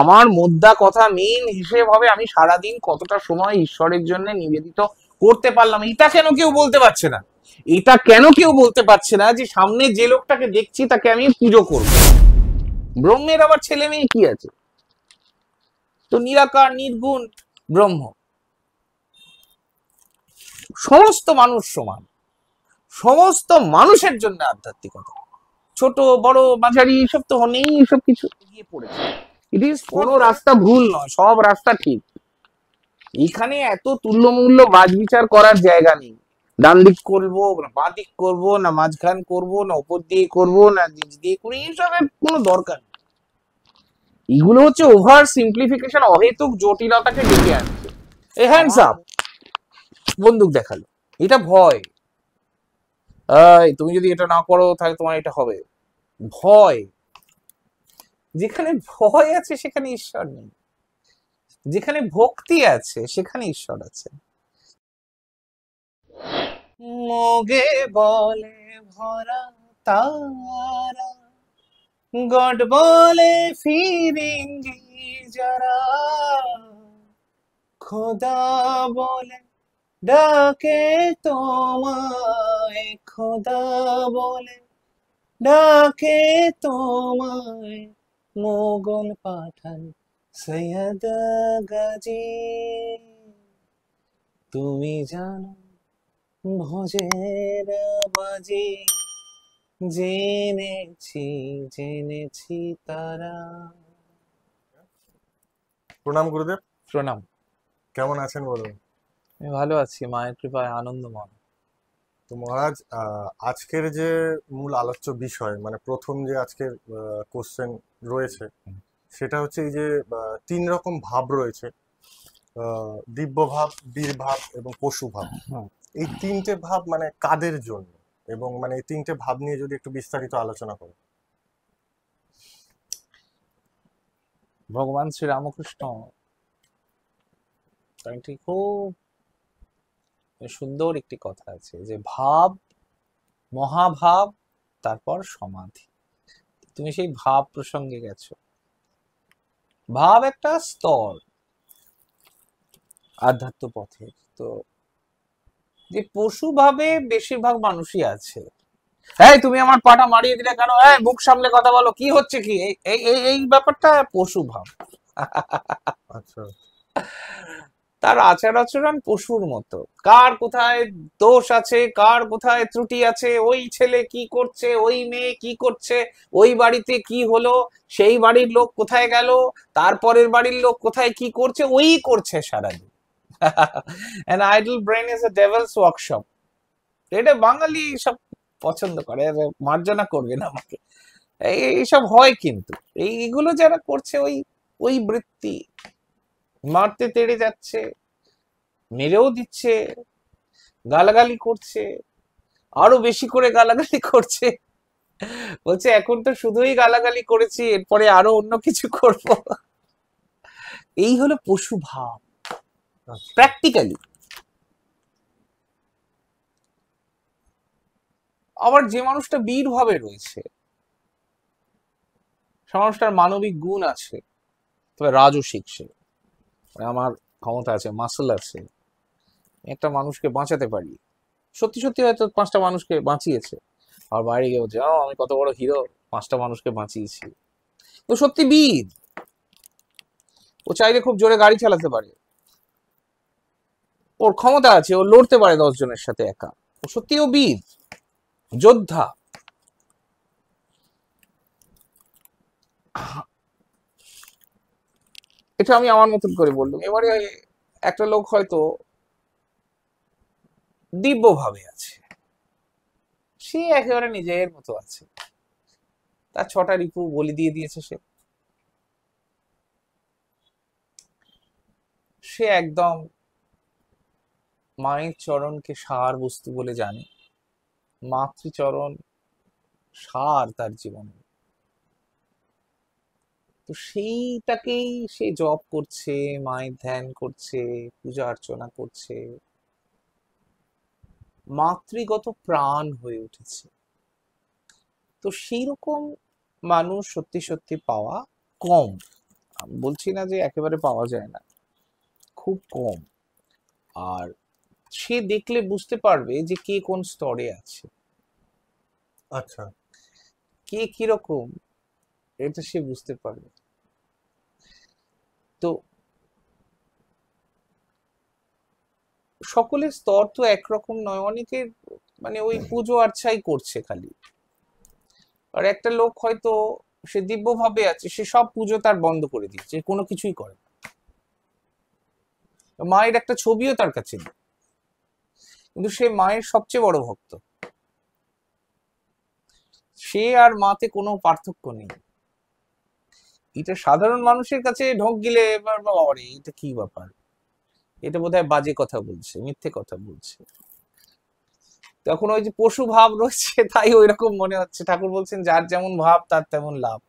আমার মোদ্দা কথা মেন হিসেব হবে আমি সারাদিন কতটা সময় ঈশ্বরের জন্য নিবেদিত করতে পারলাম। এটা কেন কেউ বলতে পারছে না? এটা কেন কেউ বলতে পারছে না যে সামনে যে লোকটাকে দেখছি তাকে আমি পুজো করব? ব্রহ্মের আবার ছেলে মেয়ে কি আছে? তো নিরাকার নির্গুণ ব্রহ্ম, সমস্ত মানুষ সমান, সমস্ত মানুষের জন্য আধ্যাত্মিকতা, ছোট বড় মাঝারি সব তো নেই, সব কিছু গিয়ে পড়েছে। ইট ইজ কোনো রাস্তা ভুল নয়, সব রাস্তা ঠিক। এখানে এত তুল্যমূল্য বাজ বিচার করার জায়গা নেই। ডান দিক করবো না বাঁ দিক করবো, না মাঝখান করবো, না উপর দিয়ে করবো, না নিচ দিয়ে করবো, এইসবের কোনো দরকার নেই। এগুলো হচ্ছে ওভার সিম্পলিফিকেশন, অহেতুক জটিলতাকে ডেকে আনছে। এ হ্যান্ডস আপ, বন্দুক দেখালো, এটা ভয়। তুমি যদি এটা না করো তাহলে তোমার এটা হবে, ভয়। যেখানে ভয় আছে সেখানে ঈশ্বর নেই, যেখানে ভক্তি আছে সেখানে ঈশ্বর আছে। মোগে বলে ভরা তারা, গড বলে ফিরেঙ্গি যারা, খোদা বলে ডাকে তোমায়, খোদা বলে ডাকে তোমায়, মোগল পাঠান সৈয়দ গাজী। তুমি জানো ভোজের বাজি, জেনেছি জেনেছি তারা। প্রণাম গুরুদেব। প্রণাম। কেমন আছেন বলুন? আমি ভালো আছি, মায়ের কৃপায় আনন্দময়। তো মহারাজ, আজকের যে মূল আলোচ্য বিষয়, মানে প্রথম যে আজকের কোশ্চেন রয়েছে, সেটা হচ্ছে এই যে তিন রকম ভাব রয়েছে, দিব্য ভাব, বীর ভাব এবং পশু ভাব। এই তিনটে ভাব মানে কাদের জন্য, এবং মানে এই তিনটে ভাব নিয়ে যদি একটু বিস্তারিত আলোচনা করেন। ভগবান শ্রী রামকৃষ্ণ একটি খুব সুন্দর একটি কথা আছে যে ভাব, মহাভাব, তারপর সমাধি। তুমি সেই ভাব প্রসঙ্গে গেছো। ভাব একটা স্তর আধ্যাত্ম পথে। তো যে পশু ভাবে বেশিরভাগ মানুষই আছে। এই তুমি আমার পাটা মারিয়ে দিলে কেন? এই মুখ সামলে কথা বলো, কি হচ্ছে কি? এই এই এই- এই ব্যাপারটা পশু ভাব। আচ্ছা। তার আচার আচরণ পশুর মতো। কার কোথায় দোষ আছে, কার কোথায় ত্রুটি আছে, ওই ছেলে কি করছে, ওই মেয়ে কি করছে, ওই বাড়িতে কি হলো, সেই বাড়ির লোক কোথায় গেল, তারপরের বাড়ির লোক কোথায় কি করছে, ওই করছে সারাদিন। An idle brain is a devil's workshop. এটা বাঙালি সব পছন্দ করে, মার্জনা করবে না আমাকে। এইসব হয় কিন্তু এইগুলো যারা করছে ওই ওই বৃত্তি, মারতে তেড়ে যাচ্ছে, মেরেও দিচ্ছে, গালাগালি করছে, আরো বেশি করে গালাগালি করছে, বলছে এখন তো শুধুই গালাগালি করেছি, এরপরে আরো অন্য কিছু করব। এই হলো পশু ভাব প্র্যাকটিক্যালি। আবার যে মানুষটা বীর ভাবে রয়েছে, সে মানুষটার মানবিক গুণ আছে, তবে রাজসিক সে, আমার ক্ষমতা আছে, মাসল আছে, একটা মানুষকে বাঁচাতে পারি, সত্যি সত্যি হয়তো 5টা মানুষকে বাঁচিয়েছে, আর বাইরে গিয়ে বলছে আমি কত বড় হিরো, 5টা মানুষকে বাঁচিয়েছি। তো সত্যি বীর। ও চাইলে খুব জোরে গাড়ি চালাতে পারে, ওর ক্ষমতা আছে, ও লড়তে পারে 10 জনের সাথে একা। ও সত্যি ও বীর, যোদ্ধা। এটা আমি আমার মতন করে বললাম। এবারে একটা লোক হয়তো দিব্য ভাবে আছে, সে একেবারে নিজের মতো আছে, তার 6টা রিপু বলি দিয়ে দিয়েছে, সে সে একদম মায়ের চরণকে সার বস্তু বলে জানে, মাতৃচরণ সার তার জীবনে। তো সেইটাকেই সে জপ করছে, মায়ের ধ্যান করছে, পূজা অর্চনা করছে, মাতৃগত প্রাণ হয়ে উঠেছে। তো সেই রকম মানুষ সত্যি সত্যি পাওয়া কম, আমি বলছি না যে একেবারে পাওয়া যায় না, খুব কম। আর সে দেখলে বুঝতে পারবে যে কে কোন স্তরে আছে, আচ্ছা। কে কিরকম, এটা সে বুঝতে পারবে। তো সকলের স্তর তো একরকম নয়, অনেকের মানে ওই পুজো আর্চাই করছে খালি। আর একটা লোক হয়তো সে দিব্য ভাবে আছে, সে সব পুজো তার বন্ধ করে দিয়েছে, কোনো কিছুই করে না। মায়ের একটা ছবিও তার কাছে নেই, কিন্তু সে মায়ের সবচেয়ে বড় ভক্ত। সে আর মাতে কোনো পার্থক্য নেই। এটা সাধারণ মানুষের কাছে ঢোক গিলে এবার বাবা রে এটা কি ব্যাপার, এটা বোধহয় বাজে কথা বলছে, মিথ্যে কথা বলছে। তখন ওই যে পশু ভাব রয়েছে, তাই ওই রকম মনে হচ্ছে। ঠাকুর বলছেন যার যেমন ভাব তার তেমন লাভ।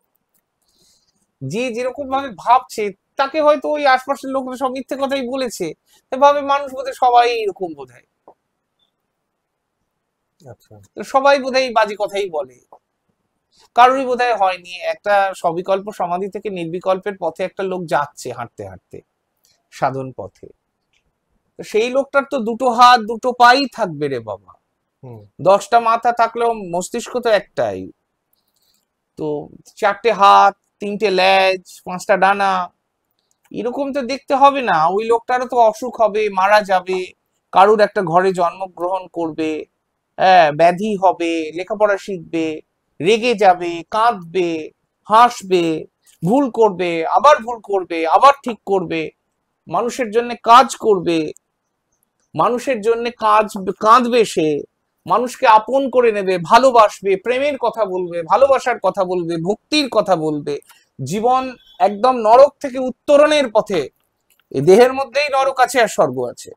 যে যেরকম ভাবে ভাবছে তাকে হয়তো ওই আশপাশের লোকরা সব মিথ্যে কথাই বলেছে, ভাবে মানুষ বোধহয় সবাই এরকম বোধহয়, আচ্ছা। তো সবাই বোধহয় বাজে কথাই বলে। কারোরই বোধহয় হয়নি। একটা সবিকল্প সমাধি থেকে নির্বিকল্পের পথে একটা লোক যাচ্ছে হাঁটতে হাঁটতে সাধন পথে, তো সেই লোকটার তো দুটো হাত দুটো পাই থাকবে রে বাবা। হুম। 10টা মাথা থাকলেও মস্তিষ্ক তো একটাই। তো 4টে হাত, 3টে লেজ, 5টা ডানা, এরকম তো দেখতে হবে না। ওই লোকটারও তো অসুখ হবে, মারা যাবে, কারুর একটা ঘরে জন্মগ্রহণ করবে, হ্যাঁ, ব্যাধি হবে, লেখাপড়া শিখবে, রেগে যাবে, কাঁদবে, হাসবে, ভুল করবে, আবার ভুল করবে, আবার ঠিক করবে, মানুষের জন্য কাজ করবে, মানুষের জন্য কাঁদবে সে, মানুষকে আপন করে নেবে, ভালোবাসবে, প্রেমের কথা বলবে, ভালোবাসার কথা বলবে, ভক্তির কথা বলবে, জীবন একদম নরক থেকে উত্তরণের পথে। এই দেহের মধ্যেই নরক আছে আর স্বর্গ আছে,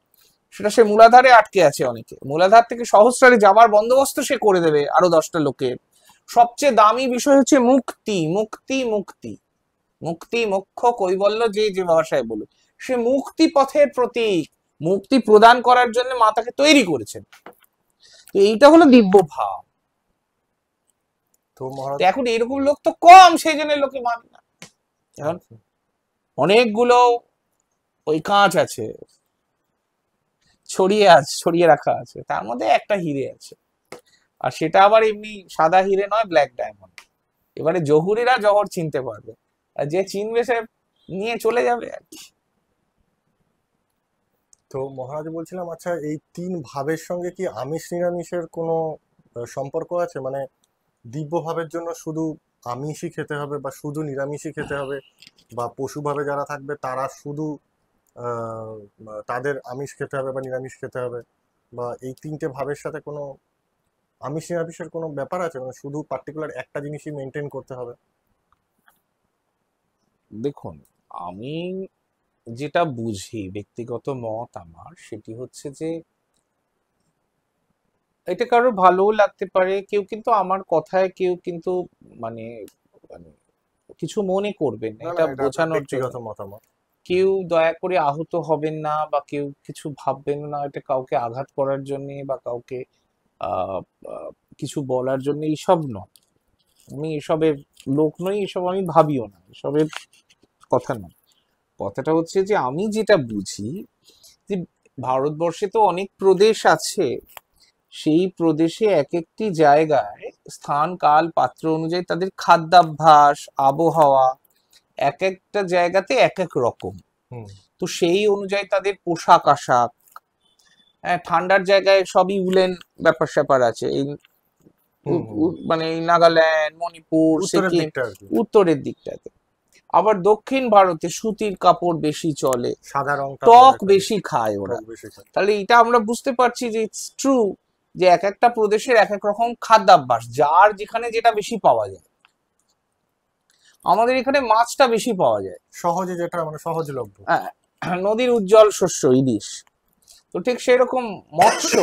সেটা সে মূলাধারে আটকে আছে। অনেকে মূলাধার থেকে সহস্রারে যাবার বন্দোবস্ত সে করে দেবে আরো 10টা লোকের। সবচেয়ে দামি বিষয় হচ্ছে মুক্তি, মুক্তি, মুক্তি, মুক্তি, মোক্ষ, কৈবল্য, যে যে ভাষায় বলুক, সে মুক্তি পথের প্রতীক। মুক্তি প্রদান করার জন্য মা তাকে তৈরি করেছেন। তো এইটা হলো দিব্য ভাব। তো মহারাজ, এখন এরকম লোক তো কম, সেই জন্য লোকে মানে না। এখন অনেকগুলো ওই কাঁচ আছে, ছড়িয়ে রাখা আছে, তার মধ্যে একটা হিরে আছে, আর সেটা আবার এমনি সাদা হিরে নয়, ব্ল্যাক ডায়মন্ড। এবারে জহুরিরা জহর চিনতে পারবে, আর যে চিনবে সে নিয়ে চলে যাবে আর কি। তো মহারাজ বলছিলাম, আচ্ছা এই তিন ভাবের সঙ্গে কি আমিষ নিরামিষের কোনো সম্পর্ক আছে? মানে দিব্য ভাবের জন্য শুধু আমিষই খেতে হবে বা শুধু নিরামিষই খেতে হবে, বা পশু ভাবে যারা থাকবে তারা শুধু তাদের আমিষ খেতে হবে বা নিরামিষ খেতে হবে, বা এই তিনটে ভাবের সাথে কোনো আমিষ নিরামিষের কোনো ব্যাপার আছে? মানে শুধু পার্টিকুলার একটা জিনিসই মেনটেন করতে হবে? দেখুন, আমি যেটা বুঝি, ব্যক্তিগত মত আমার সেটি হচ্ছে যে এটা কারোর ভালোও লাগতে পারে, কেউ কিন্তু আমার কথায় কেউ কিন্তু মানে মানে কিছু মনে করবেন না, না না, এটা এটা আপনার বোঝানোর জন্য। ব্যক্তিগত মতামত। কেউ দয়া করে আহত হবেন না বা কেউ কিছু ভাববেন না, এটা কাউকে আঘাত করার জন্য বা কাউকে আহ আহ, কিছু বলার জন্য এইসব নয়। আমি এসবের লোক নই, এসব আমি ভাবিও না, এসবের কথা নয়। কথাটা হচ্ছে যে আমি যেটা বুঝি যে ভারতবর্ষে তো অনেক প্রদেশ আছে, সেই প্রদেশে এক একটি জায়গায় স্থান কাল পাত্র অনুযায়ী তাদের খাদ্যাভ্যাস, আবহাওয়া এক একটা জায়গাতে এক এক রকম। হুম। তো সেই অনুযায়ী তাদের পোশাক আশাক, হ্যাঁ, ঠান্ডার জায়গায় সবই উলেন ব্যাপার স্যাপার আছে। এই হুম। হুম। মানে এই নাগাল্যান্ড, মণিপুর, উত্তরের সিকিম, দিকটা আর কি। উত্তরের দিকটাতে। আবার দক্ষিণ ভারতে সুতির কাপড় বেশি চলে, সাদা রংটা টক পরে তাদের, বেশি খায় ওরা। টক বেশি খায়। তাহলে এটা আমরা বুঝতে পারছি যে ইটস ট্রু যে এক একটা প্রদেশের এক এক রকম খাদ্যাভ্যাস, যার যেখানে যেটা বেশি পাওয়া যায়। আমাদের এখানে মাছটা বেশি পাওয়া যায়, সহজে, যেটা মানে সহজলভ্য। হ্যাঁ, নদীর উজ্জ্বল শস্য ইলিশ। তো ঠিক সেরকম মৎস্য,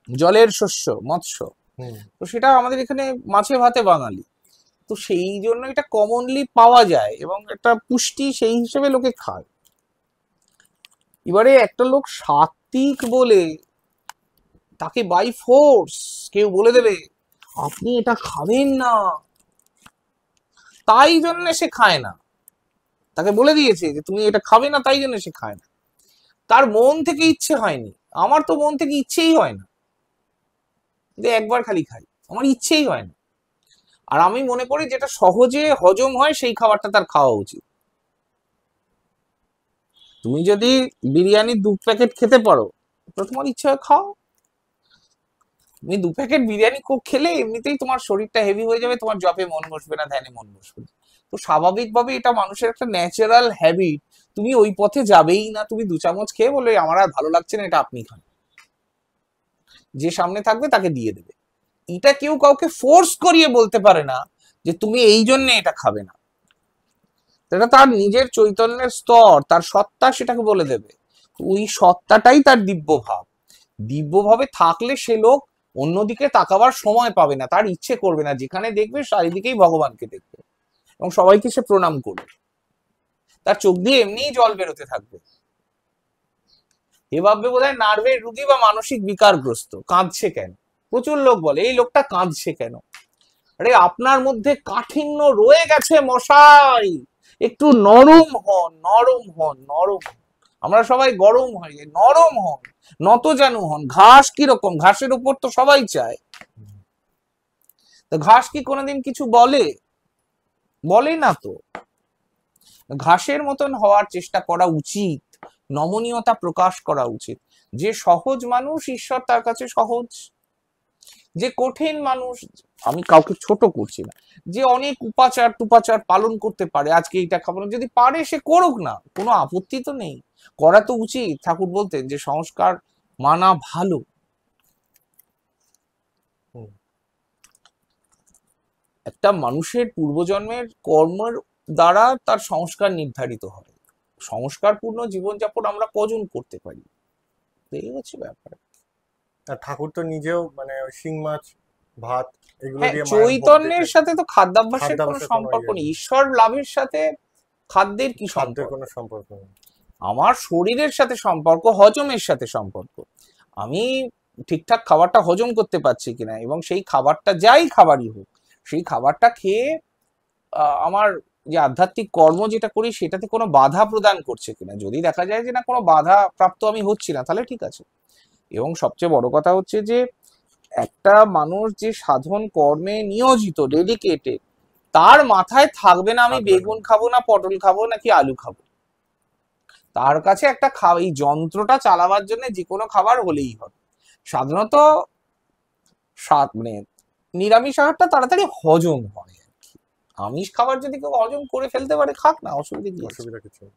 জলের শস্য মৎস্য, হুম। তো সেটা আমাদের এখানে মাছে ভাতে বাঙালি। তো সেই জন্য এটা কমনলি পাওয়া যায় এবং একটা পুষ্টি সেই হিসেবে লোকে খায়। এবারে একটা লোক সাত্ত্বিক বলে তাকে বাই ফোর্স কেউ বলে দেবে আপনি এটা খাবেন না, তাই জন্য সে খায় না। তাকে বলে দিয়েছে যে তুমি এটা খাবে না, তাই জন্য সে খায় না। তার মন থেকে ইচ্ছে হয়নি। আমার তো মন থেকে ইচ্ছেই হয় না যে একবার খালি খাই, আমার ইচ্ছেই হয় না। আর আমি মনে করি যেটা সহজে হজম হয় সেই খাবারটা তার খাওয়া উচিত। তুমি যদি বিরিয়ানির 2 প্যাকেট খেতে পারো, তো তোমার ইচ্ছা হয় খাও। তুমি 2 প্যাকেট বিরিয়ানি খেলে এমনিতেই তোমার শরীরটা হেভি হয়ে যাবে, তোমার জবে মন বসবে না, ধ্যানে মন বসবে না। তো স্বাভাবিকভাবে এটা মানুষের একটা ন্যাচারাল হ্যাবিট। তুমি ওই পথে যাবেই না, তুমি 2 চামচ খেয়ে বলে আমার আর ভালো লাগছে না, এটা আপনি খান, যে সামনে থাকবে তাকে দিয়ে দেবে। এটা কেউ কাউকে ফোর্স করিয়ে বলতে পারে না যে তুমি এই জন্য এটা খাবে না। এটা তার নিজের চৈতন্যের স্তর, তার সত্তা সেটাকে বলে দেবে। ওই সত্তাটাই তার দিব্য ভাব। দিব্য ভাবে থাকলে সে লোক অন্যদিকে তাকাবার সময় পাবে না, তার ইচ্ছে করবে না, যেখানে দেখবে চারিদিকেই ভগবানকে দেখবে এবং সবাইকে সে প্রণাম করবে। তার চোখ দিয়ে এমনিই জল বেরোতে থাকবে। এ ভাববে বোধহয় নার্ভের রুগী বা মানসিক বিকারগ্রস্ত, কাঁদছে কেন। প্রচুর লোক বলে এই লোকটা কাঁদছে কেন। আরে আপনার মধ্যে কাঠিন্য রয়ে গেছে মশাই, একটু নরম হন, নরম হন, নরম হন। আমরা সবাই গরম হয়ে যাই, নরম হন, নত জানু হন। ঘাস কিরকম, ঘাসের উপর তো সবাই চায়। তো ঘাস কি কোনোদিন কিছু বলে? বলে না তো। ঘাসের মতন হওয়ার চেষ্টা করা উচিত, নমনীয়তা প্রকাশ করা উচিত। যে সহজ মানুষ, ঈশ্বর তার কাছে সহজ। যে কঠিন মানুষ, আমি কাউকে ছোট করছি না, যে অনেক উপাচার টুপাচার পালন করতে পারে, আজকে এইটা খাবো না, যদি পারে সে করুক না, কোনো আপত্তি তো নেই, করা তো উচিত। ঠাকুর বলতেন যে সংস্কার মানা ভালো। একটা মানুষের পূর্বজন্মের কর্মের দ্বারা তার সংস্কার নির্ধারিত হয়। সংস্কারপূর্ণ জীবনযাপন আমরা কজন করতে পারি, এই হচ্ছে ব্যাপার। আর ঠাকুর তো নিজেও মানে ওই শিং মাছ ভাত এগুলো হ্যাঁ, দিয়ে মায়ের ভোগ চৈতন্যের দিতেন। সাথে তো খাদ্যাভ্যাসের কোনো খাদ্যাভ্যাসের কোনো সম্পর্ক ইয়ে নেই, নেই, ঈশ্বর লাভের সাথে খাদ্যের কি খাদ্যের সম্পর্ক। কোনো সম্পর্ক নেই। আমার শরীরের সাথে সম্পর্ক, হজমের সাথে সম্পর্ক। আমি ঠিকঠাক খাবারটা হজম করতে পারছি কিনা, এবং সেই খাবারটা যাই খাবারই হোক, সেই খাবারটা খেয়ে আমার যে আধ্যাত্মিক কর্ম যেটা করি সেটাতে কোনো বাধা প্রদান করছে কিনা। যদি দেখা যায় যে না, কোনো বাধা প্রাপ্ত আমি হচ্ছি না, তাহলে ঠিক আছে। এবং সবচেয়ে বড় কথা হচ্ছে যে একটা মানুষ যে সাধন কর্মে নিয়োজিত, ডেডিকেটেড, তার মাথায় থাকবে না আমি থাকবে না। বেগুন খাবো না পটল খাবো নাকি আলু খাবো। তার কাছে একটা এই যন্ত্রটা চালাবার জন্য যে কোনো খাবার হলেই হবে। সাধারণত মানে নিরামিষ আহারটা তাড়াতাড়ি হজম হয় আর কি। আমিষ খাবার যদি কেউ হজম করে ফেলতে পারে, খাক না, অসুবিধা কি আছে? অসুবিধা কিছু নেই।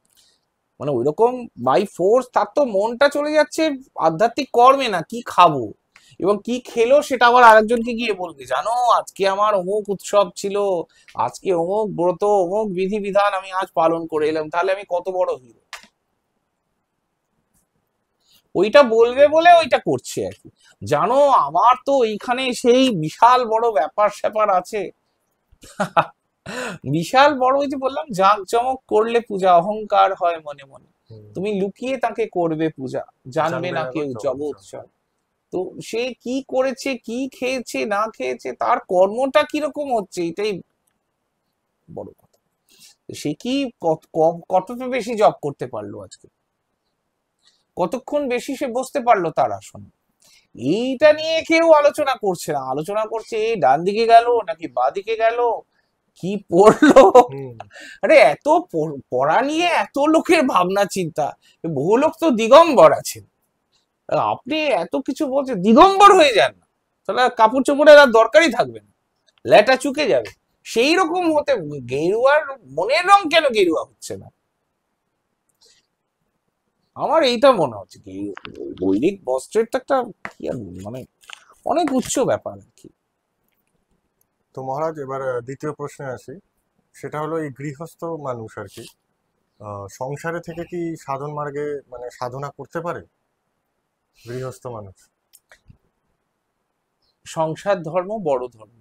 মানে ওইরকম বাই ফোর্স তার তো মনটা চলে যাচ্ছে আধ্যাত্মিক কর্মে, না কি খাবো এবং কি খেলো সেটা আবার আরেকজনকে গিয়ে বলবে, জানো আজকে আমার অমুক উৎসব ছিল, আজকে অমুক ব্রত অমুক বিধিবিধান আমি আজ পালন করে এলাম, তাহলে আমি কত বড় হিরো। ওইটা বলবে বলে ওইটা করছে আর কি। জানো আমার তো এইখানে সেই বিশাল বড় ব্যাপার স্যাপার আছে। বিশাল বড়, ওই যে বললাম জাঁকজমক করলে পূজা, অহংকার হয় মনে মনে। তুমি লুকিয়ে তাকে করবে পূজা, জানবে না কেউ জগৎ সব। তো সে কি করেছে, কি খেয়েছে না খেয়েছে, তার কর্মটা কিরকম হচ্ছে, এটাই বড় কথা। সে কি কতটা বেশি জব করতে পারলো আজকে, কতক্ষণ বেশি সে বসতে পারলো তার আসনে, এইটা নিয়ে কেউ আলোচনা করছে না। আলোচনা করছে এই ডান দিকে গেল নাকি বা দিকে গেল, কি পড়লো। আরে এত পড়া নিয়ে এত লোকের ভাবনা চিন্তা, বহু লোক তো দিগম্বর আছেন, আপনি এত কিছু বলছেন, দিগম্বর হয়ে যান না, তাহলে কাপড় চোপড়ের আর দরকারই থাকবে না, লেটা চুকে যাবে। সেই রকম হতে, গেরুয়ার মনের রং কেন গেরুয়া হচ্ছে না, আমার এইটা মনে হচ্ছে কি বৈদিক বস্ত্রের তো একটা কি আর মানে অনেক উচ্চ ব্যাপার আর কি। তো মহারাজ এবার দ্বিতীয় প্রশ্নে আসি। সেটা হলো এই গৃহস্থ মানুষ আর কি সংসারে থেকে কি সাধন মার্গে মানে সাধনা করতে পারে গৃহস্থ মানুষ? সংসার ধর্ম বড় ধর্ম,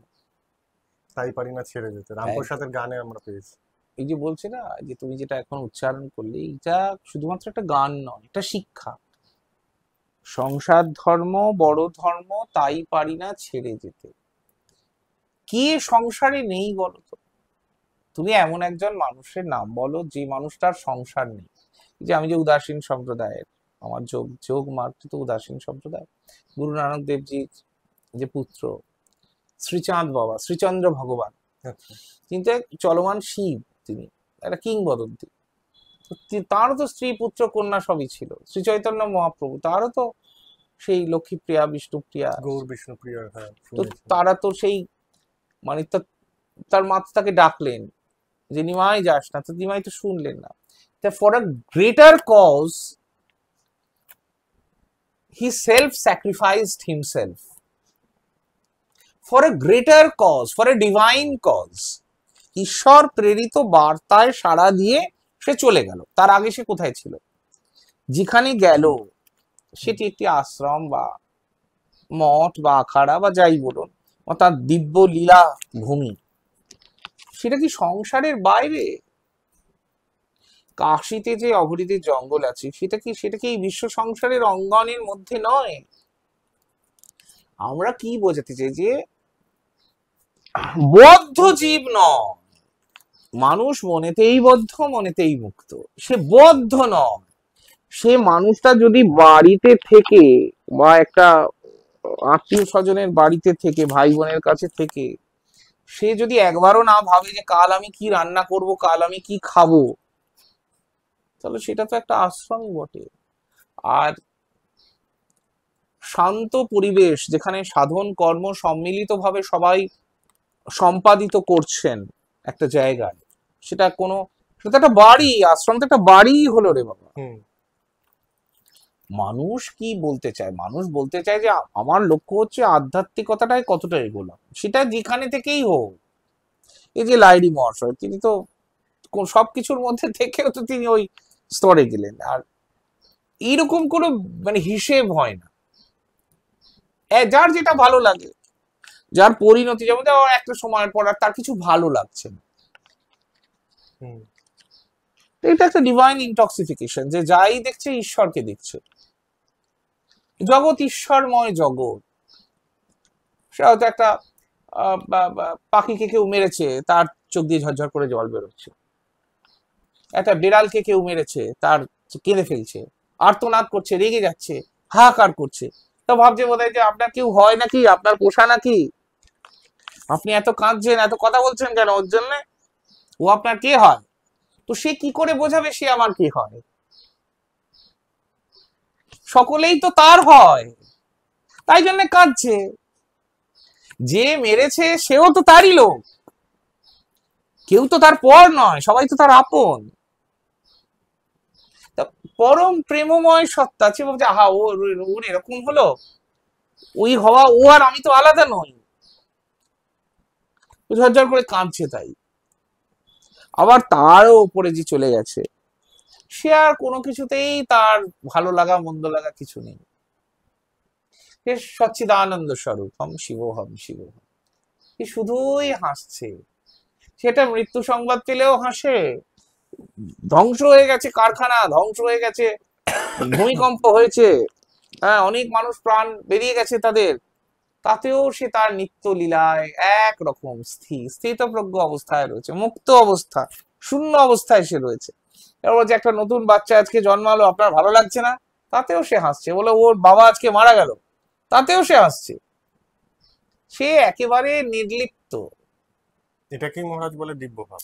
তাই পারি না ছেড়ে যেতে, রামপ্রসাদের গানে আমরা পেয়েছি। এই যে বলছে না, যে তুমি যেটা এখন উচ্চারণ করলে, এটা শুধুমাত্র একটা গান নয়, এটা শিক্ষা। সংসার ধর্ম বড় ধর্ম, তাই পারি না ছেড়ে যেতে। কে সংসারে নেই বলতো? তুমি এমন একজন মানুষের নাম বলো যে মানুষটার সংসার নেই। যে আমি যে উদাসীন সম্প্রদায়ের, আমার যোগ যোগ মার্গ তো উদাসীন সম্প্রদায়। গুরু নানক দেবজি যে পুত্র শ্রীচাঁদ বাবা, শ্রীচন্দ্র ভগবান, আচ্ছা। কিন্তু এক চলমান শিব, তিনি একটা কিংবদন্তি। তারও তো স্ত্রী পুত্র কন্যা সবই ছিল। শ্রী চৈতন্য মহাপ্রভু, তারও তো সেই লক্ষ্মীপ্রিয়া বিষ্ণুপ্রিয়া। গৌর বিষ্ণুপ্রিয়া, হ্যাঁ তো শুনেছি। তারা তো সেই মানে তার মাতা তাকে ডাকলেন যে নিমাই যাস না, তো নিমাই তো শুনলেন না। For a greater cause he self sacrificed himself, for a greater cause, for a divine cause. ঈশ্বর প্রেরিত বার্তায় সাড়া দিয়ে সে চলে গেল। তার আগে সে কোথায় ছিল? যেখানে গেল সেটি একটি আশ্রম বা মঠ বা আখাড়া বা যাই বলুন, বা তার দিব্য লীলা ভূমি। সেটা কি সংসারের বাইরে? কাশিতে যে অঘরীদের জঙ্গল আছে, সেটা কি এই বিশ্ব সংসারের অঙ্গনের মধ্যে নয়? আমরা কি বোঝাতে চাই? যে বদ্ধ জীব নয় মানুষ, মনেতেই বদ্ধ মনেতেই মুক্ত। সে বদ্ধ নয়। সে মানুষটা যদি বাড়িতে থেকে বা একটা আত্মীয় স্বজনের বাড়িতে থেকে, ভাই বোনের কাছে থেকে, সে যদি একবারও না ভাবে যে কাল আমি কি রান্না করব, কাল আমি কি খাবো, তাহলে সেটা তো একটা আশ্রমই বটে। আর শান্ত পরিবেশ যেখানে সাধন কর্ম সম্মিলিতভাবে সবাই সম্পাদিত করছেন একটা জায়গায়, সেটা তো একটা বাড়ি। আশ্রম তো একটা বাড়ি হলো রে বাবা। মানুষ কি বলতে চায়? মানুষ বলতে চায় যে আমার লক্ষ্য হচ্ছে আধ্যাত্মিকতাটাই কতটা এগোলাম, সেটা যেখানে থেকেই হোক। এই যে লাইরি মহাশয়, তিনি তো সবকিছুর মধ্যে থেকেও তো তিনি ওই স্তরে গেলেন। আর এইরকম কোনো মানে হিসেব হয় না। যার যেটা ভালো লাগে, যার পরিণতি, যেমন একটা সময়ের পর আর তার কিছু ভালো লাগছে না, এটা একটা ডিভাইন ইনটক্সিফিকেশন, যে যাই দেখছে ঈশ্বরকে দেখছে। জগৎ ঈশ্বরময় জগৎ। সে হয়তো একটা পাখিকে কেউ মেরেছে, তার চোখ দিয়ে ঝরঝর করে জল বেরোচ্ছে। একটা বিড়ালকে কেউ মেরেছে, তার কেঁদে ফেলছে, আর্তনাদ করছে, রেগে যাচ্ছে, হাহাকার করছে। তো ভাবছে বোধহয় যে আপনার কেউ হয় নাকি, আপনার পোষা নাকি, আপনি এত কাঁদছেন, এত কথা বলছেন কেন ওর জন্য? ও আপনার কে হয়? তো সে কি করে বোঝাবে সে আমার কি হয়? সকলেই তো তার হয়, তাই জন্য কাঁদছে। যে মেরেছে সেও তো তারই লোক, কেউ তো তার পর নয়, সবাই তো তার আপন। পরম প্রেমময় সত্তা আছে, ভাবছে আহা ওর এরকম হলো, ওই হওয়া ও আর আমি তো আলাদা নই, ঝরঝর করে কাঁদছে। তাই আবার তারও উপরে যে চলে গেছে, সে আর কোনো কিছুতেই তার ভালো লাগা মন্দ লাগা কিছু নেই। সে সচ্চিদানন্দ স্বরূপম শিবোহম শিবোহম, সে শুধুই হাসছে। সেটা মৃত্যু সংবাদ পেলেও হাসে, ধ্বংস হয়ে গেছে কারখানা, ধ্বংস হয়ে গেছে, ভূমিকম্প হয়েছে, হ্যাঁ অনেক মানুষ প্রাণ বেরিয়ে গেছে তাদের, তাতেও সে তার নিত্য লীলায় একরকম স্থিতপ্রজ্ঞ অবস্থায় রয়েছে, মুক্ত অবস্থা, শূন্য অবস্থায় সে রয়েছে। এবার যে একটা নতুন বাচ্চা আজকে জন্মালো, আপনার ভালো লাগছে না, তাতেও সে হাসছে। বলে ওর বাবা আজকে মারা গেল, তাতেও সে হাসছে। সে একেবারে নির্লিপ্ত। এটাকেই মহারাজ বলে দিব্য ভাব।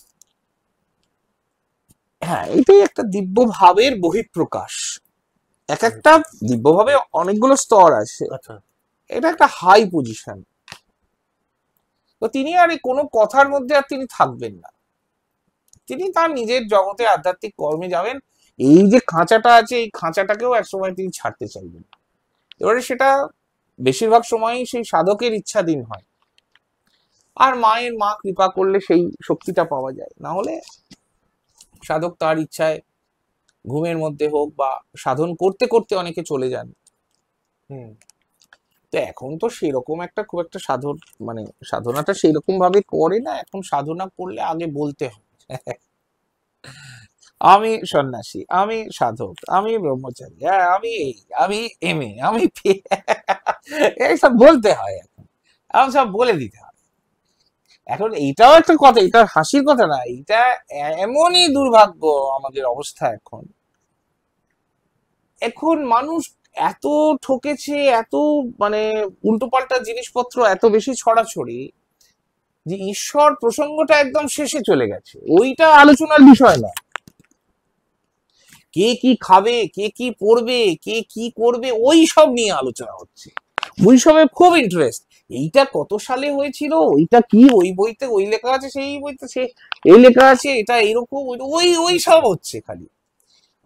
হ্যাঁ, এটাই একটা দিব্য ভাবের বহিঃপ্রকাশ। এক একটা দিব্য ভাবে অনেকগুলো স্তর আছে। আচ্ছা। এটা একটা হাই পজিশন। তো তিনি আর কোনো কথার মধ্যে আর তিনি থাকবেন না, তিনি তার নিজের জগতে আধ্যাত্মিক কর্মে যাবেন। এই যে খাঁচাটা আছে, এই খাঁচাটাকেও একসময় তিনি ছাড়তে চাইবেন। এবারে সেটা বেশিরভাগ সময়ই সেই সাধকের ইচ্ছাধীন হয়। আর মা কৃপা করলে সেই শক্তিটা পাওয়া যায়, না হলে সাধক তার ইচ্ছায় ঘুমের মধ্যে হোক বা সাধন করতে করতে অনেকে চলে যান। তো এখন তো সেরকম একটা খুব একটা মানে সাধনাটা সেইরকম ভাবে করে না। এখন সাধনা করলে আগে বলতে হয় আমি সন্ন্যাসী, আমি সাধক, আমি ব্রহ্মচারী, হ্যাঁ আমি এমএ, আমি এইসব বলতে হয়। এখন সব বলে দিতে হয়। এখন এইটাও একটা কথা, এটা হাসির কথা না, এটা এমনই দুর্ভাগ্য আমাদের অবস্থা এখন। এখন মানুষ এত ঠকেছে, এত মানে উল্টোপাল্টা জিনিসপত্র এত বেশি ছড়াছড়ি, যে ঈশ্বর প্রসঙ্গটা একদম শেষে চলে গেছে, ওইটা আলোচনার বিষয় না। কে কি খাবে, কে কি পড়বে, কে কি করবে, ওই সব নিয়ে আলোচনা হচ্ছে, ওই সবে খুব ইন্টারেস্ট। এইটা কত সালে হয়েছিল, ওইটা কি ওই বইতে ওই লেখা আছে, সেই বইতে সে এই লেখা আছে, এটা এরকম, ওই ওই সব হচ্ছে খালি।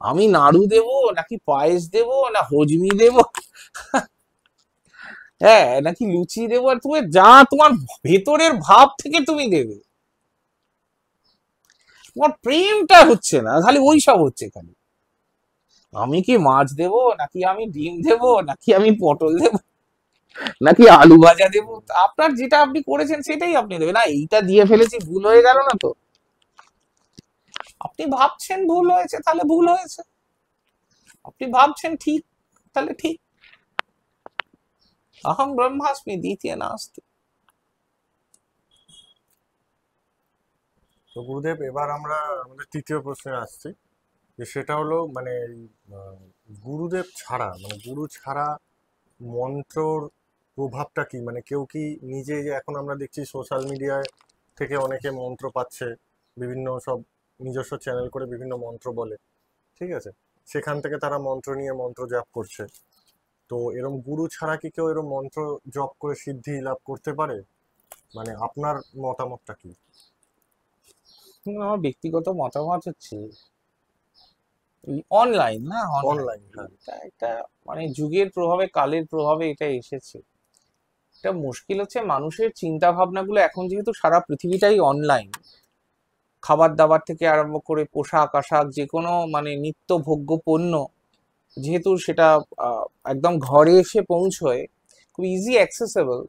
আমি নাড়ু দেব নাকি পায়েস দেব না হজমি দেব, হ্যাঁ নাকি লুচি দেবো, আর তুমি যা তোমার ভেতরের ভাব থেকে তুমি দেবে, তোমার প্রেমটা হচ্ছে না, খালি ওই সব হচ্ছে খালি। আমি কি মাছ দেব নাকি আমি ডিম দেব নাকি আমি পটল দেব নাকি আলু ভাজা দেব, আপনার যেটা আপনি করেছেন সেটাই আপনি দেবেন। না এইটা দিয়ে ফেলেছি, ভুল হয়ে গেল না তো, আপনি ভাবছেন ভুল হয়েছে তাহলে ভুল হয়েছে, আপনি ভাবছেন ঠিক তাহলে ঠিক। অহম ব্রহ্মাস্মি দ্বিতীয় নাস্তি। তো গুরুদেব, এবার আমরা আমাদের তৃতীয় প্রশ্নে আসছি, যে সেটা হলো মানে গুরুদেব ছাড়া, মানে গুরু ছাড়া মন্ত্রর প্রভাবটা কি? মানে কেউ কি নিজে, যে এখন আমরা দেখছি সোশ্যাল মিডিয়ায় থেকে অনেকে মন্ত্র পাচ্ছে, বিভিন্ন সব নিজস্ব চ্যানেল করে বিভিন্ন মন্ত্র বলে, ঠিক আছে, সেখান থেকে তারা মন্ত্র নিয়ে মন্ত্র জপ করছে। তো এরম গুরু ছাড়া কি কেউ এরম মন্ত্র জপ করে সিদ্ধি লাভ করতে পারে? মানে আপনার মতামতটা কি? আমার ব্যক্তিগত মতামত হচ্ছে অনলাইন না, অনলাইন অনলাইন, হ্যাঁ। এটা একটা মানে যুগের প্রভাবে কালের প্রভাবে এটা এসেছে। এটা মুশকিল হচ্ছে মানুষের চিন্তা ভাবনাগুলো এখন যেহেতু সারা পৃথিবীটাই অনলাইন, খাবার দাবার থেকে আরম্ভ করে পোশাক আশাক যে কোনো মানে নিত্য ভোগ্য পণ্য, যেহেতু সেটা একদম ঘরে এসে পৌঁছয়, খুব ইজি অ্যাক্সেসেবল,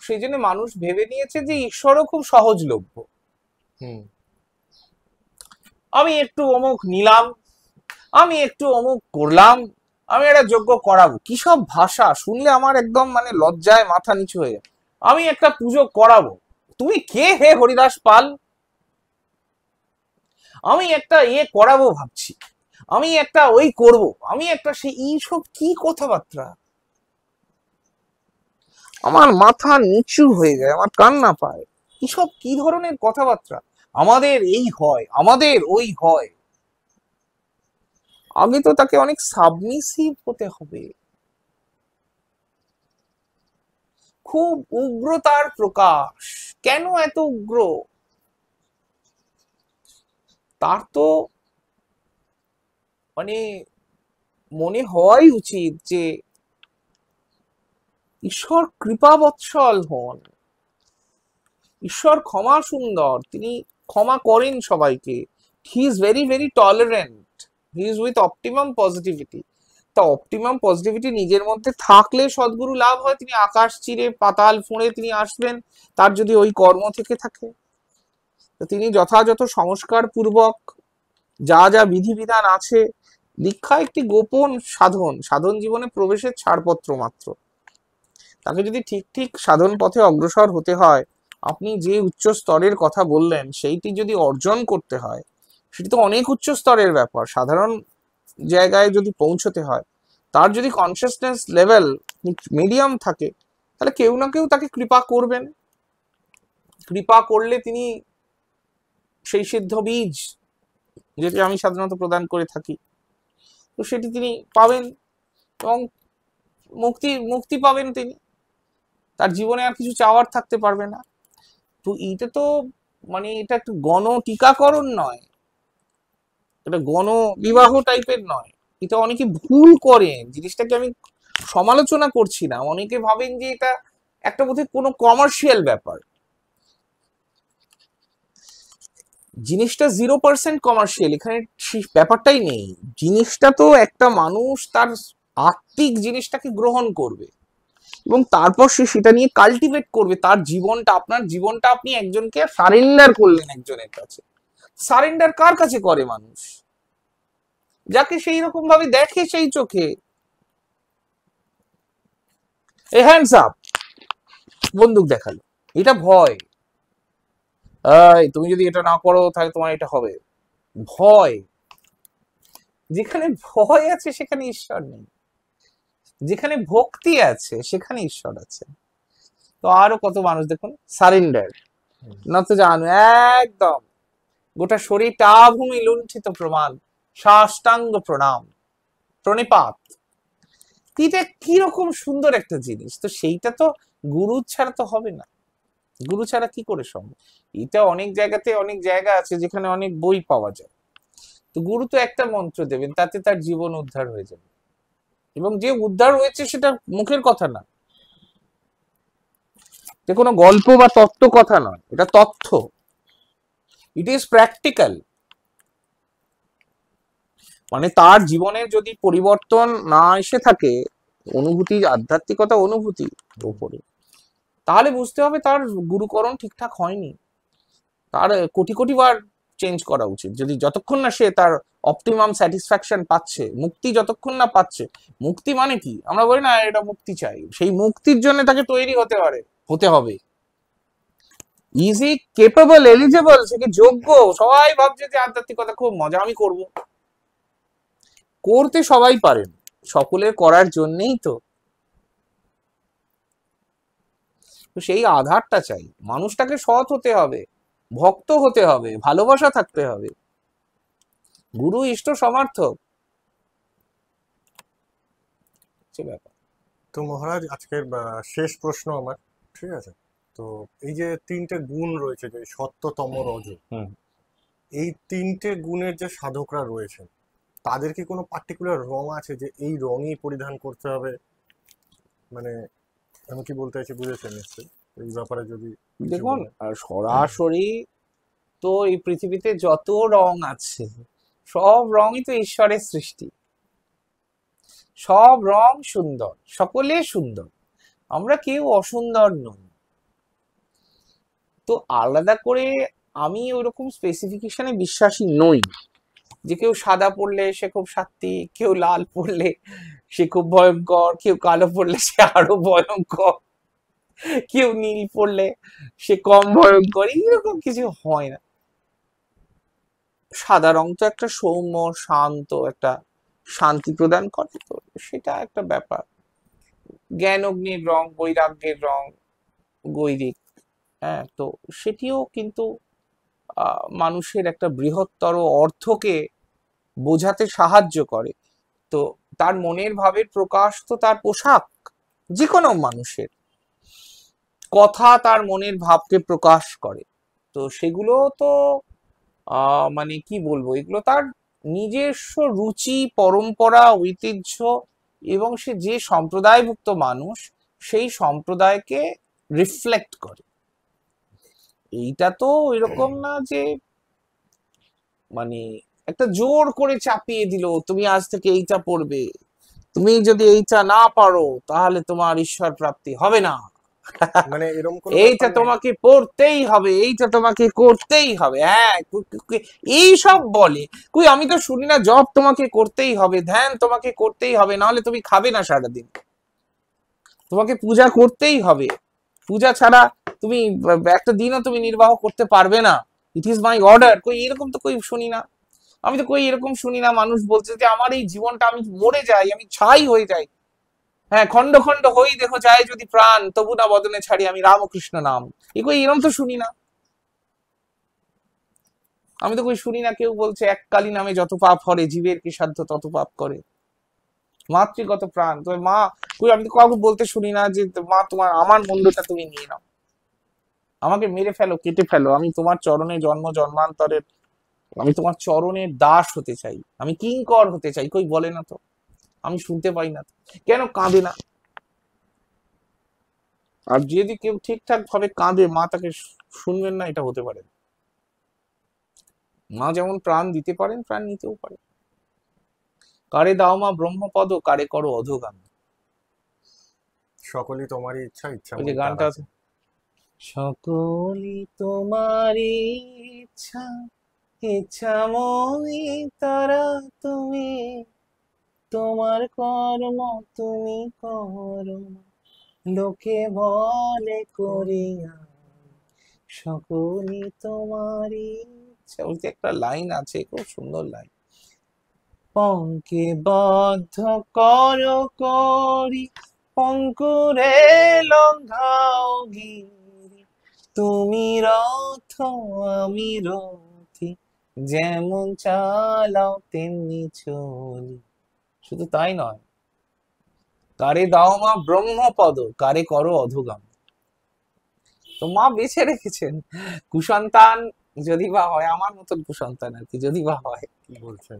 সেই জন্য মানুষ ভেবে নিয়েছে যে ঈশ্বরও খুব সহজলভ্য। হুম। আমি একটু অমুক নিলাম, আমি একটু অমুক করলাম, আমি একটা যজ্ঞ করাবো, কি সব ভাষা শুনলে আমার একদম মানে লজ্জায় মাথা নিচু হয়ে যায়। আমি একটা পুজো করাবো, তুমি কে হে হরিদাস পাল? আমি একটা করাবো ভাবছি, আমি একটা ওই করব, আমি একটা সেই, এইসব কি কথাবার্তা, আমার মাথা নিচু হয়ে যায়, আমার কান্না পায়। এসব কি ধরনের কথাবার্তা? আমাদের এই হয়, আমাদের ওই হয়, আগে তো তাকে অনেক সাবমিসিভ হতে হবে, খুব উগ্রতার প্রকাশ। কেন এত উগ্র? তার তো মানে মনে হওয়াই উচিত যে ঈশ্বর কৃপাবৎসল হন, ঈশ্বর ক্ষমা সুন্দর, তিনি ক্ষমা করেন সবাইকে, he is very very tolerant, he is with optimum positivity. তা অপটিমাম পজিটিভিটি নিজের মধ্যে থাকলে সদ্গুরু লাভ হয়, তিনি আকাশ চিরে পাতাল ফুঁড়ে তিনি আসবেন, তার যদি ওই কর্ম থেকে থাকে, তো তিনি যথাযথ সংস্কার পূর্বক যা যা বিধিবিধান আছে, দীক্ষা একটি গোপন সাধন, সাধন জীবনে প্রবেশের ছাড়পত্র মাত্র, তাকে যদি ঠিক ঠিক সাধন পথে অগ্রসর হতে হয়, আপনি যে উচ্চ স্তরের কথা বললেন সেইটি যদি অর্জন করতে হয়, সেটি তো অনেক উচ্চ স্তরের ব্যাপার, সাধারণ জায়গায় যদি পৌঁছতে হয়, তার যদি কনসিয়াসনেস লেভেল মিডিয়াম থাকে, তাহলে কেউ না কেউ তাকে কৃপা করবেন, কৃপা করলে তিনি সেই সিদ্ধ বীজ যেটি আমি সাধারণত প্রদান করে থাকি, তো সেটি তিনি পাবেন এবং মুক্তি মুক্তি পাবেন তিনি, তার জীবনে আর কিছু চাওয়ার থাকতে পারবে না। তো এইটা তো মানে এটা একটু গণ টিকাকরণ নয়, এটা গণ বিবাহ টাইপের নয়, এটা অনেকে ভুল করেন, জিনিসটাকে আমি সমালোচনা করছি না, অনেকে ভাবেন যে এটা একটা বোধহয় কোনো কমার্শিয়াল ব্যাপার, জিনিসটা 0% কমার্শিয়াল, এখানে ব্যাপারটাই নেই। জিনিসটা তো একটা মানুষ তার আত্মিক জিনিসটাকে গ্রহণ করবে এবং তারপর সে সেটা নিয়ে কাল্টিভেট করবে তার জীবনটা, আপনার জীবনটা আপনি একজনকে সারেন্ডার করলেন একজনের কাছে। সারেন্ডার কার কাছে করে মানুষ? যাকে সেই রকম ভাবে দেখে সেই চোখে। এ হ্যান্ডস আপ, বন্দুক দেখালো, এটা ভয়, তুমি যদি এটা না করো তাহলে তোমার এটা হবে। ভয়, যেখানে ভয় আছে সেখানে ঈশ্বর নেই, যেখানে ভক্তি আছে সেখানে ঈশ্বর আছে। তো আরো কত মানুষ দেখুন সারেন্ডার, না তো জানো, একদম গোটা শরীরটা ভূমি লুণ্ঠিত প্রমাণ, সাষ্টাঙ্গ প্রণাম, প্রণিপাত। এটা কিরকম সুন্দর একটা জিনিস! তো সেইটা তো গুরু ছাড়া তো হবে না, গুরু ছাড়া কি করে সম্ভব? এটা অনেক জায়গাতে, অনেক জায়গা আছে যেখানে অনেক বই পাওয়া যায়, তো গুরু তো একটা মন্ত্র দেবেন, তাতে তার জীবন উদ্ধার হয়ে যাবে। এবং যে উদ্ধার হয়েছে সেটা মুখের কথা না, যে কোনো গল্প বা তত্ত্ব কথা নয়, এটা তথ্য, ইট ইজ প্র্যাকটিক্যাল। মানে তার জীবনে যদি পরিবর্তন না এসে থাকে, অনুভূতি, আধ্যাত্মিকতা অনুভূতি উপরে, তাহলে বুঝতে হবে তার গুরুকরণ ঠিকঠাক হয়নি, তার কোটি কোটি বার চেঞ্জ করা উচিত। যদি যতক্ষণ না সে তার অপটিমাম স্যাটিসফ্যাকশন পাচ্ছে, মুক্তি যতক্ষণ না পাচ্ছে। মুক্তি মানে কি? আমরা বলি না এটা মুক্তি চাই, সেই মুক্তির জন্য তাকে তৈরি হতে পারে, হতে হবে। ইজি, কেপেবল, এলিজেবল, সে কি যোগ্য? সবাই ভাবছে যে আধ্যাত্মিকতা খুব মজা, আমি করব। করতে সবাই পারেন, সকলের করার জন্যই তো। তো সেই আধারটা চাই, মানুষটাকে সৎ হতে হবে, ভক্ত হতে হবে, ভালোবাসা থাকতে হবে, গুরু ইষ্ট সমর্থক, সে ব্যাপার। তো মহারাজ আজকের শেষ প্রশ্ন আমার, ঠিক আছে? তো এই যে তিনটে গুণ রয়েছে, যে সত্য, তম, রজ, হুম। এই তিনটে গুণের যে সাধকরা রয়েছেন, তাদের কি কোনো পার্টিকুলার রং আছে যে এই রঙই পরিধান করতে হবে? মানে আমি কি বলতে চাইছি বুঝেছেন নিশ্চয়ই, এই ব্যাপারে যদি কিছু দেখুন, বলেন। সরাসরি তো এই পৃথিবীতে যত রং আছে, সব রঙই তো ঈশ্বরের সৃষ্টি, সব রং সুন্দর, সকলে সুন্দর, আমরা কেউ অসুন্দর নই। তো আলাদা করে আমি ওইরকম স্পেসিফিকেশনে বিশ্বাসী নই, যে কেউ সাদা পড়লে সে খুব সাত্ত্বিক, কেউ লাল পড়লে সে খুব ভয়ঙ্কর, কেউ কালো পড়লে সে আরো ভয়ঙ্কর, কেউ নীল পড়লে সে কম ভয়ঙ্কর, এরকম কিছু হয় না। সাদা রং তো একটা সৌম্য, শান্ত, একটা শান্তি প্রদান করে, তো সেটা একটা ব্যাপার। জ্ঞান অগ্নির রং, বৈরাগ্যের রং, গৈরিক, হ্যাঁ, তো সেটিও কিন্তু মানুষের একটা বৃহত্তর অর্থকে বোঝাতে সাহায্য করে। তো তার মনের ভাবের প্রকাশ তো তার পোশাক, যে কোনো মানুষের কথা তার মনের ভাবকে প্রকাশ করে। তো সেগুলো তো মানে কি বলবো, এগুলো তার নিজস্ব রুচি, পরম্পরা, ঐতিহ্য, এবং সে যে সম্প্রদায়ভুক্ত মানুষ সেই সম্প্রদায়কে রিফ্লেক্ট করে। এইটা তো এরকম না যে মানে একটা জোর করে চাপিয়ে দিল তুমি আজ থেকে এইটা পড়বে, তুমি যদি এইটা না পারো তাহলে তোমার ঈশ্বর প্রাপ্তি হবে না, মানে এরকম কোনো এইটা ব্যাপার নেই। তোমাকে পড়তেই হবে, এইটা তোমাকে করতেই হবে। হ্যাঁ, এই সব বলে, কই আমি তো শুনি না জব তোমাকে করতেই হবে, ধ্যান তোমাকে করতেই হবে, নাহলে তুমি খাবে না সারাদিন, তোমাকে পূজা করতেই হবে, পূজা ছাড়া তুমি একটা দিনও তুমি নির্বাহ করতে পারবে না, ইট ইজ মাই অর্ডার। কই এরকম তো কই শুনি না, আমি তো কই এরকম শুনি না মানুষ বলছে যে আমার এই জীবনটা, আমি মরে যাই, আমি ছাই হয়ে যাই, হ্যাঁ, খন্ড খন্ড হই দেখো যায় যদি প্রাণ, তবু না বদনে ছাড়ি আমি রামকৃষ্ণ নাম। এরকম তো শুনি না, আমি তো কই শুনি না কেউ বলছে এককালী নামে যত পাপ হরে, জীবের কি সাধ্য তত পাপ করে, মাতৃগত প্রাণ। তো মা, কই আমি তো কাউকে বলতে শুনি না যে মা তোমার আমার মুন্ডটা তুমি নিয়ে নাও, আমাকে মেরে ফেলো, কেটে ফেলো, আমি তোমার চরণে জন্ম জন্মান্তরের, আমি তোমার চরণের দাস হতে চাই, আমি কিঙ্কর হতে চাই। কই বলে না তো, আমি শুনতে পাই না তো। কেন কাঁদে না? আর যদি কেউ ঠিকঠাক ভাবে কাঁদে, মা তাকে শুনবেন না, এটা হতে পারে না। মা যেমন প্রাণ দিতে পারেন, প্রাণ নিতেও পারে। কারে দাও মা ব্রহ্মপদ, কারে করো অধোগামী। সকলই তোমারই ইচ্ছা, ওই যে ইচ্ছাময়ী গানটা তারা। আছে, সকলই তোমারই ইচ্ছা, ইচ্ছাময়ী তারা তুমি, তোমার কর্ম তুমি করো, লোকে বলে করিয়া সকলই তোমারই ইচ্ছা, ওই যে একটা লাইন আছে, খুব সুন্দর লাইন। পঙ্কে বদ্ধ কর করি, পঙ্কুরে লঙ্ঘাও গিরি, তুমি রথ আমি রথি, যেমন চালাও তেমনি চলি। শুধু তাই নয়, কারে দাও মা ব্রহ্মপদ, কারে করো অধোগম। তো মা বেছে রেখেছেন কুসন্তান, যদি বা হয়, আমার মতন কুসন্তান আর কি, যদি বা হয়। কি বলছেন?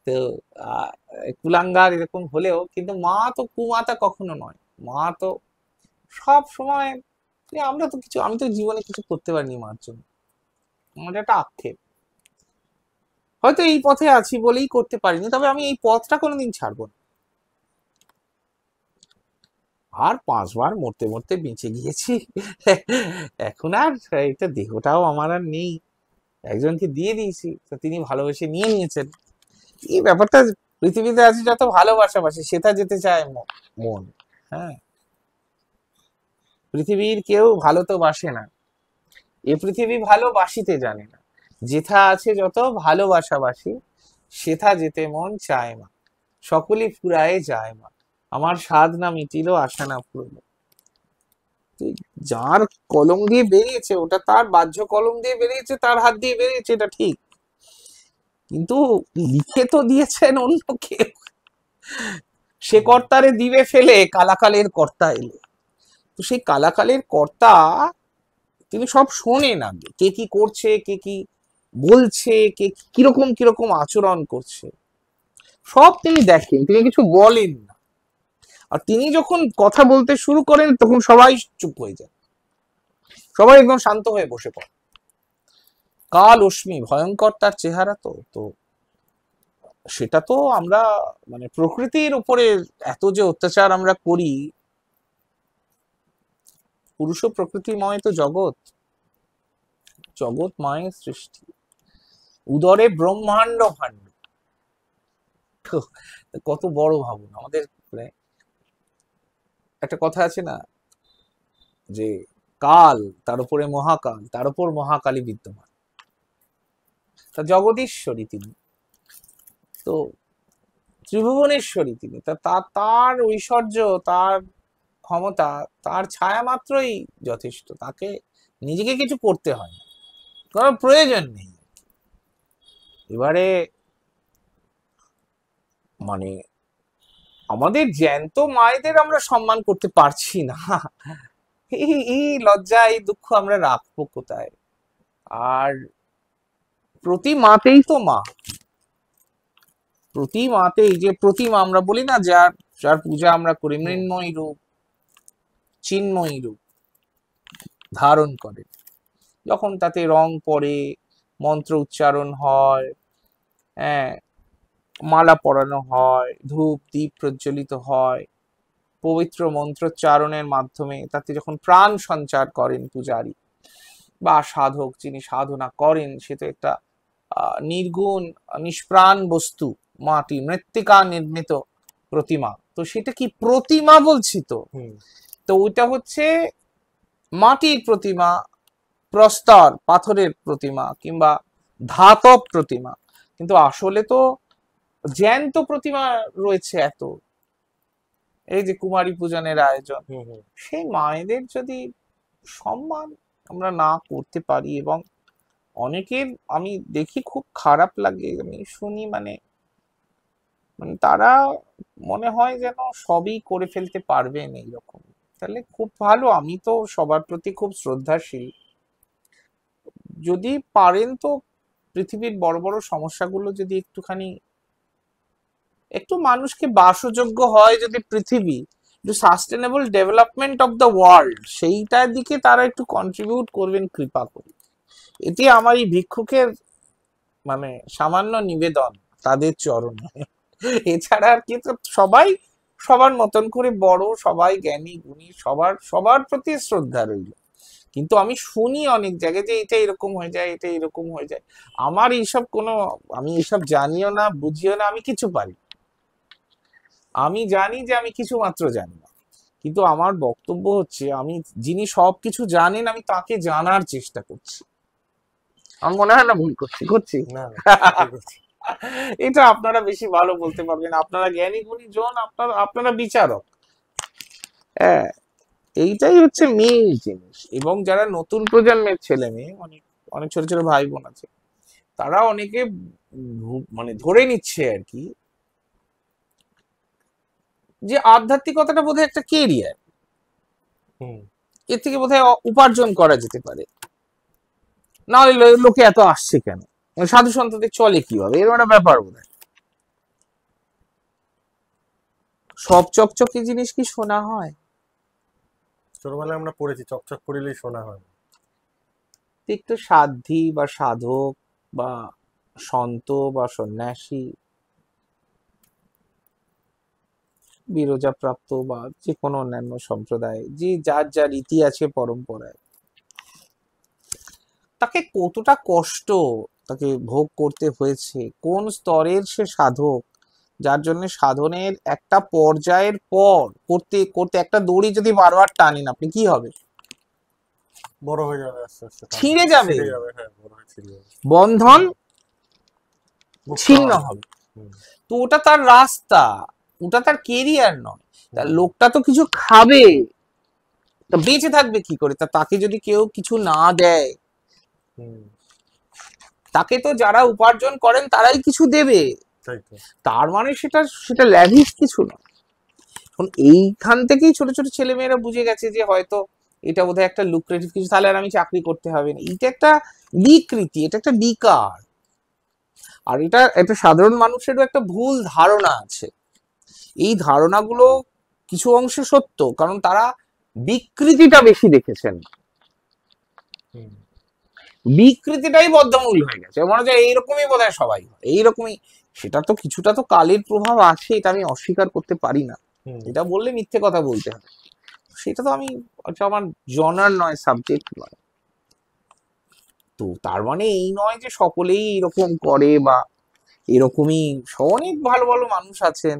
তো আহ, কুলাঙ্গার এরকম হলেও কিন্তু মা তো কুমাতা কখনো নয়। মা তো সব সময়, আমরা তো কিছু, আমি তো জীবনে কিছু করতে পারিনি মার জন্য, আমার একটা আক্ষেপ। হয়তো এই পথে আছি বলেই করতে পারিনি, তবে আমি এই পথটা কোনোদিন ছাড়বো না। আর 5বার মরতে মরতে বেঁচে গিয়েছি, এখন আর এটা দেহটাও আমার আর নেই, একজনকে দিয়ে দিয়েছি, তো তিনি ভালোবেসে নিয়ে নিয়েছেন। এই ব্যাপারটা, পৃথিবীতে আছে যত ভালোবাসাবাসি, সেটা যেতে চায় মন। হ্যাঁ, পৃথিবীর কেউ ভালো তো বাসে না, এ পৃথিবী ভালোবাসিতে জানে না। যেথা আছে যত ভালোবাসাবাসি, সেথা যেতে মন চায় মা, সকলই ফুরায়ে যায় মা, আমার সাধ না মিটিল আশা না পুরলো। যার কলম দিয়ে বেরিয়েছে, ওটা তার বাহ্য কলম দিয়ে বেরিয়েছে, তার হাত দিয়ে বেরিয়েছে, এটা ঠিক, কিন্তু লিখে তো দিয়েছেন অন্য কেউ। সে কর্তারে দিবে ফেলে, কালাকালের কর্তা এলে। তো সেই কালাকালের কর্তা, তিনি সব শোনেন আগে, কে কি করছে, কে কি বলছে, কে কিরকম কিরকম আচরণ করছে, সব তিনি দেখেন, তিনি কিছু বলেন না। আর তিনি যখন কথা বলতে শুরু করেন, তখন সবাই চুপ হয়ে যায়, সবাই একদম শান্ত হয়ে বসে পড়ে। কাল অশ্মি ভয়ঙ্কর তার চেহারা, তো তো সেটা তো আমরা, মানে প্রকৃতির উপরে এত যে অত্যাচার আমরা করি, পুরুষ প্রকৃতিময় তো জগৎ, জগৎ মায়ের সৃষ্টি, উদরে ব্রহ্মাণ্ড ভাণ্ড। তো কত বড় ভাবুন আমাদের, মানে একটা কথা আছে না, যে কাল, তার উপরে মহাকাল, তার উপর মহাকালী বিদ্যমান, তা জগদীশ্বরী তিনি, তো ত্রিভুবনেশ্বরী তিনি, তা তার ঐশ্বর্য, তার ক্ষমতা, তার ছায়া মাত্রই যথেষ্ট, তাকে নিজেকে কিছু করতে হয় না, কোনো প্রয়োজন নেই। এবারে মানে আমাদের জ্যান্ত মায়েদের আমরা সম্মান করতে পারছি না, এই লজ্জা, এই দুঃখ আমরা রাখবো কোথায়? আর প্রতি মাতেই তো মা, প্রতি মাতেই যে প্রতিমা আমরা বলি না, যার যার পূজা আমরা করি, মৃন্ময়ী রূপ, চিন্ময়ী রূপ ধারণ করে, যখন তাতে রং পড়ে, মন্ত্র উচ্চারণ হয়, হ্যাঁ, মালা পরানো হয়, ধূপ দীপ প্রজ্বলিত হয়, পবিত্র মন্ত্রোচ্চারণের মাধ্যমে তাতে যখন প্রাণ সঞ্চার করেন পূজারী বা সাধক, যিনি সাধনা করেন, সে তো একটা নির্গুণ নিষ্প্রাণ বস্তু, মাটি মৃত্তিকা নির্মিত প্রতিমা, তো সেটা কি প্রতিমা বলছি তো, তো ওইটা হচ্ছে মাটির প্রতিমা, প্রস্তর পাথরের প্রতিমা, কিংবা ধাতব প্রতিমা, কিন্তু আসলে তো জ্যান্ত প্রতিমা রয়েছে এত। এই যে কুমারী পূজনের আয়োজন, সেই মায়েদের যদি সম্মান আমরা না করতে পারি, এবং অনেকের আমি দেখি খুব খারাপ লাগে, আমি শুনি, মানে মানে তারা মনে হয় যেন সবই করে ফেলতে পারবেন এইরকম, তাহলে খুব ভালো, আমি তো সবার প্রতি খুব শ্রদ্ধাশীল, যদি পারেন তো পৃথিবীর বড় বড় সমস্যাগুলো যদি একটুখানি, একটু মানুষকে বাসযোগ্য হয় যদি পৃথিবী, একটু sustainable development of the world, সেইটার দিকে তারা একটু কন্ট্রিবিউট করবেন কৃপা করে, এটি আমার এই ভিক্ষুকের মানে সামান্য নিবেদন তাদের চরণে। এছাড়া আর কি, তো সবাই সবার মতন করে বড়, সবাই জ্ঞানী গুণী, সবার সবার প্রতি শ্রদ্ধা রইল, কিন্তু আমি শুনি অনেক জায়গায় যে এটা এরকম হয়ে যায়, এটা এরকম হয়ে যায়, আমার এইসব কোনো, আমি এইসব জানিও না, বুঝিও না, আমি কিছু পারি, আমি জানি যে আমি কিছু মাত্র জানি না, কিন্তু আমার বক্তব্য হচ্ছে, আমি যিনি সবকিছু জানেন আমি তাকে জানার চেষ্টা করছি। আমার মনে হয় না ভুল করছি? করছি। না না, ঠিক আছে। এটা আপনারা বেশি ভালো বলতে পারবেন, আপনারা জ্ঞানী গুণী জন, আপনারা বিচারক। হ্যাঁ, এইটাই হচ্ছে মেইন জিনিস। এবং যারা নতুন প্রজন্মের ছেলে মেয়ে, অনেক অনেক ছোট ছোট ভাই বোন আছে, তারা অনেকে মানে ধরে নিচ্ছে আর কি, যে আধ্যাত্মিকতাটা বোধহয় একটা কেরিয়ার, হুম। এর থেকে বোধহয় উপার্জন করা যেতে পারে, না হলে লোকে এত আসছে কেন, মানে সাধু সন্তদের চলে কিভাবে, এরকম একটা ব্যাপার বোধহয়। সব চকচকে জিনিস কি শোনা হয়? ছোটবেলায় আমরা পড়েছি চকচক করিলেই শোনা হয়। একটু সাধ্যি বা সাধক বা সন্ত বা সন্ন্যাসী, বিরজা প্রাপ্ত বা যে কোনো অন্যান্য সম্প্রদায়, যে যার যার রীতি আছে পরম্পরায়, তাকে কতটা কষ্ট তাকে ভোগ করতে হয়েছে, কোন স্তরের সে সাধক, যার জন্য সাধনের একটা পর্যায়ের পর করতে করতে একটা দড়ি যদি বারবার টানেন আপনি, কি হবে? বড় হয়ে যাবে আস্তে আস্তে, ছিঁড়ে যাবে, ছিঁড়ে যাবে। হ্যাঁ, বড় হয়ে ছিঁড়ে যাবে, বন্ধন মুক্ত ছিন্ন হবে। হবে। হুম। তো ওটা তার রাস্তা, ওটা তার কেরিয়ার নয়। তার হুম। লোকটা তো কিছু খাবে, তা বেঁচে থাকবে কি করে? তাকে যদি কেউ কিছু না দেয়, হুম। তাকে তো যারা উপার্জন করেন তারাই কিছু দেবে। তাই তো। তার মানে সেটা সেটা ল্যাভিশ কিছু না। এখন এইখান থেকেই ছোট ছোট ছেলে মেয়েরা বুঝে গেছে যে হয়তো এটা বোধহয় একটা লুক্রেটিভ কিছু, তাহলে আর আমি চাকরি করতে হবে না। এটা একটা বিকৃতি, এটা একটা বিকার। আর এটা একটা সাধারণ মানুষেরও একটা ভুল ধারণা আছে। এই ধারণাগুলো কিছু অংশে সত্য, কারণ তারা বিকৃতিটা বেশি দেখেছেন। হুম। বিকৃতিটাই বদ্ধমূল হয়ে গেছে, মনে হচ্ছে এইরকমই বোধহয় সবাই হয়, এইরকমই। সেটা তো কিছুটা তো কালের প্রভাব আছে, এটা আমি অস্বীকার করতে পারি না। হুম। এটা বললে মিথ্যে কথা বলতে হবে। সেটা তো আমি, আচ্ছা, আমার জনার নয়, সাবজেক্ট নয়। তো তার মানে এই নয় যে সকলেই এরকম করে বা এরকমই। অনেক ভালো ভালো মানুষ আছেন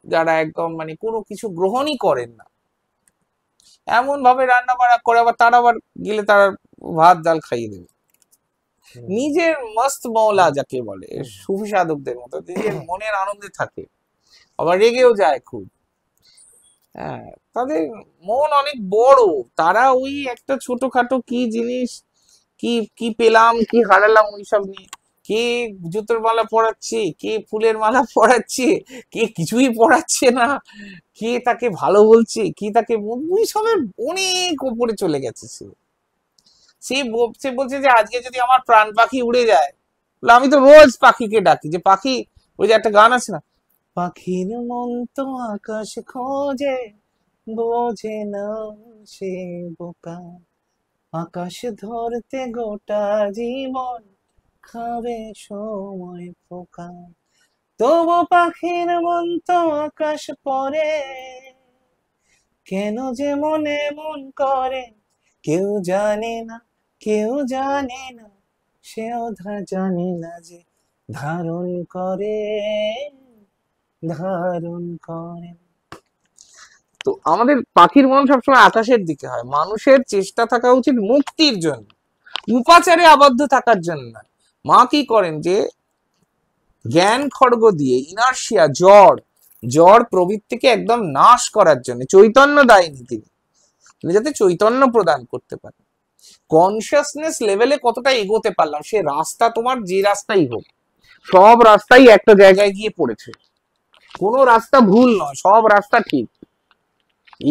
যারা একদম মানে কোনো কিছু গ্রহণই করেন না, এমন ভাবে রান্না বান্না করে, আবার তারা আবার গেলে তারা ভাত ডাল খাইয়ে দেবে। হুম। নিজের মস্ত মৌলা যাকে বলে, হুম। সুফি সাধকদের মতো নিজের মনের আনন্দে থাকে, আবার রেগেও যায় খুব। হ্যাঁ, তাদের মন অনেক বড়। তারা ওই একটা ছোটখাটো কি জিনিস, কি কি পেলাম কি হারালাম ওইসব নিয়ে, কে জুতোর মালা পরাচ্ছে, কে ফুলের মালা পরাচ্ছে, কে কিছুই পরাচ্ছে না, কে তাকে ভালো বলছে, কি তাকে ওইসবের অনেক উপরে চলে গেছে সে। সে বলছে যে আজকে যদি আমার প্রাণ পাখি উড়ে যায়, বলে, আমি তো রোজ পাখিকে ডাকি, যে পাখি, ওই যে একটা গান আছে না, পাখির মন তো আকাশ খোঁজে, বোঝে না সে বোকা, আকাশ ধরতে গোটা জীবন খাবে সময় পোকা, তবু পাখির মন তো আকাশ পরে, কেন যে মনে মন করে, কেউ জানে না, কেউ জানে না, সে অধা জানে না যে ধারণ করে, ধারণ করে। তো আমাদের পাখির মন সবসময় আকাশের দিকে হয়। মানুষের চেষ্টা থাকা উচিত মুক্তির জন্য, উপাচারে আবদ্ধ থাকার জন্য না। মা কি করেন যে জ্ঞান খড়গ দিয়ে ইনার্শিয়া, জ্বর প্রবৃত্তিকে একদম নাশ করার জন্য চৈতন্য দায়নি তিনি, যাতে চৈতন্য প্রদান করতে পারে। কনসিয়াসনেস লেভেলে কতটা এগোতে পারলাম, সে রাস্তা তোমার যে রাস্তাই হোক, সব রাস্তাই একটা জায়গায় গিয়ে পড়েছে, কোনো রাস্তা ভুল নয়, সব রাস্তা ঠিক।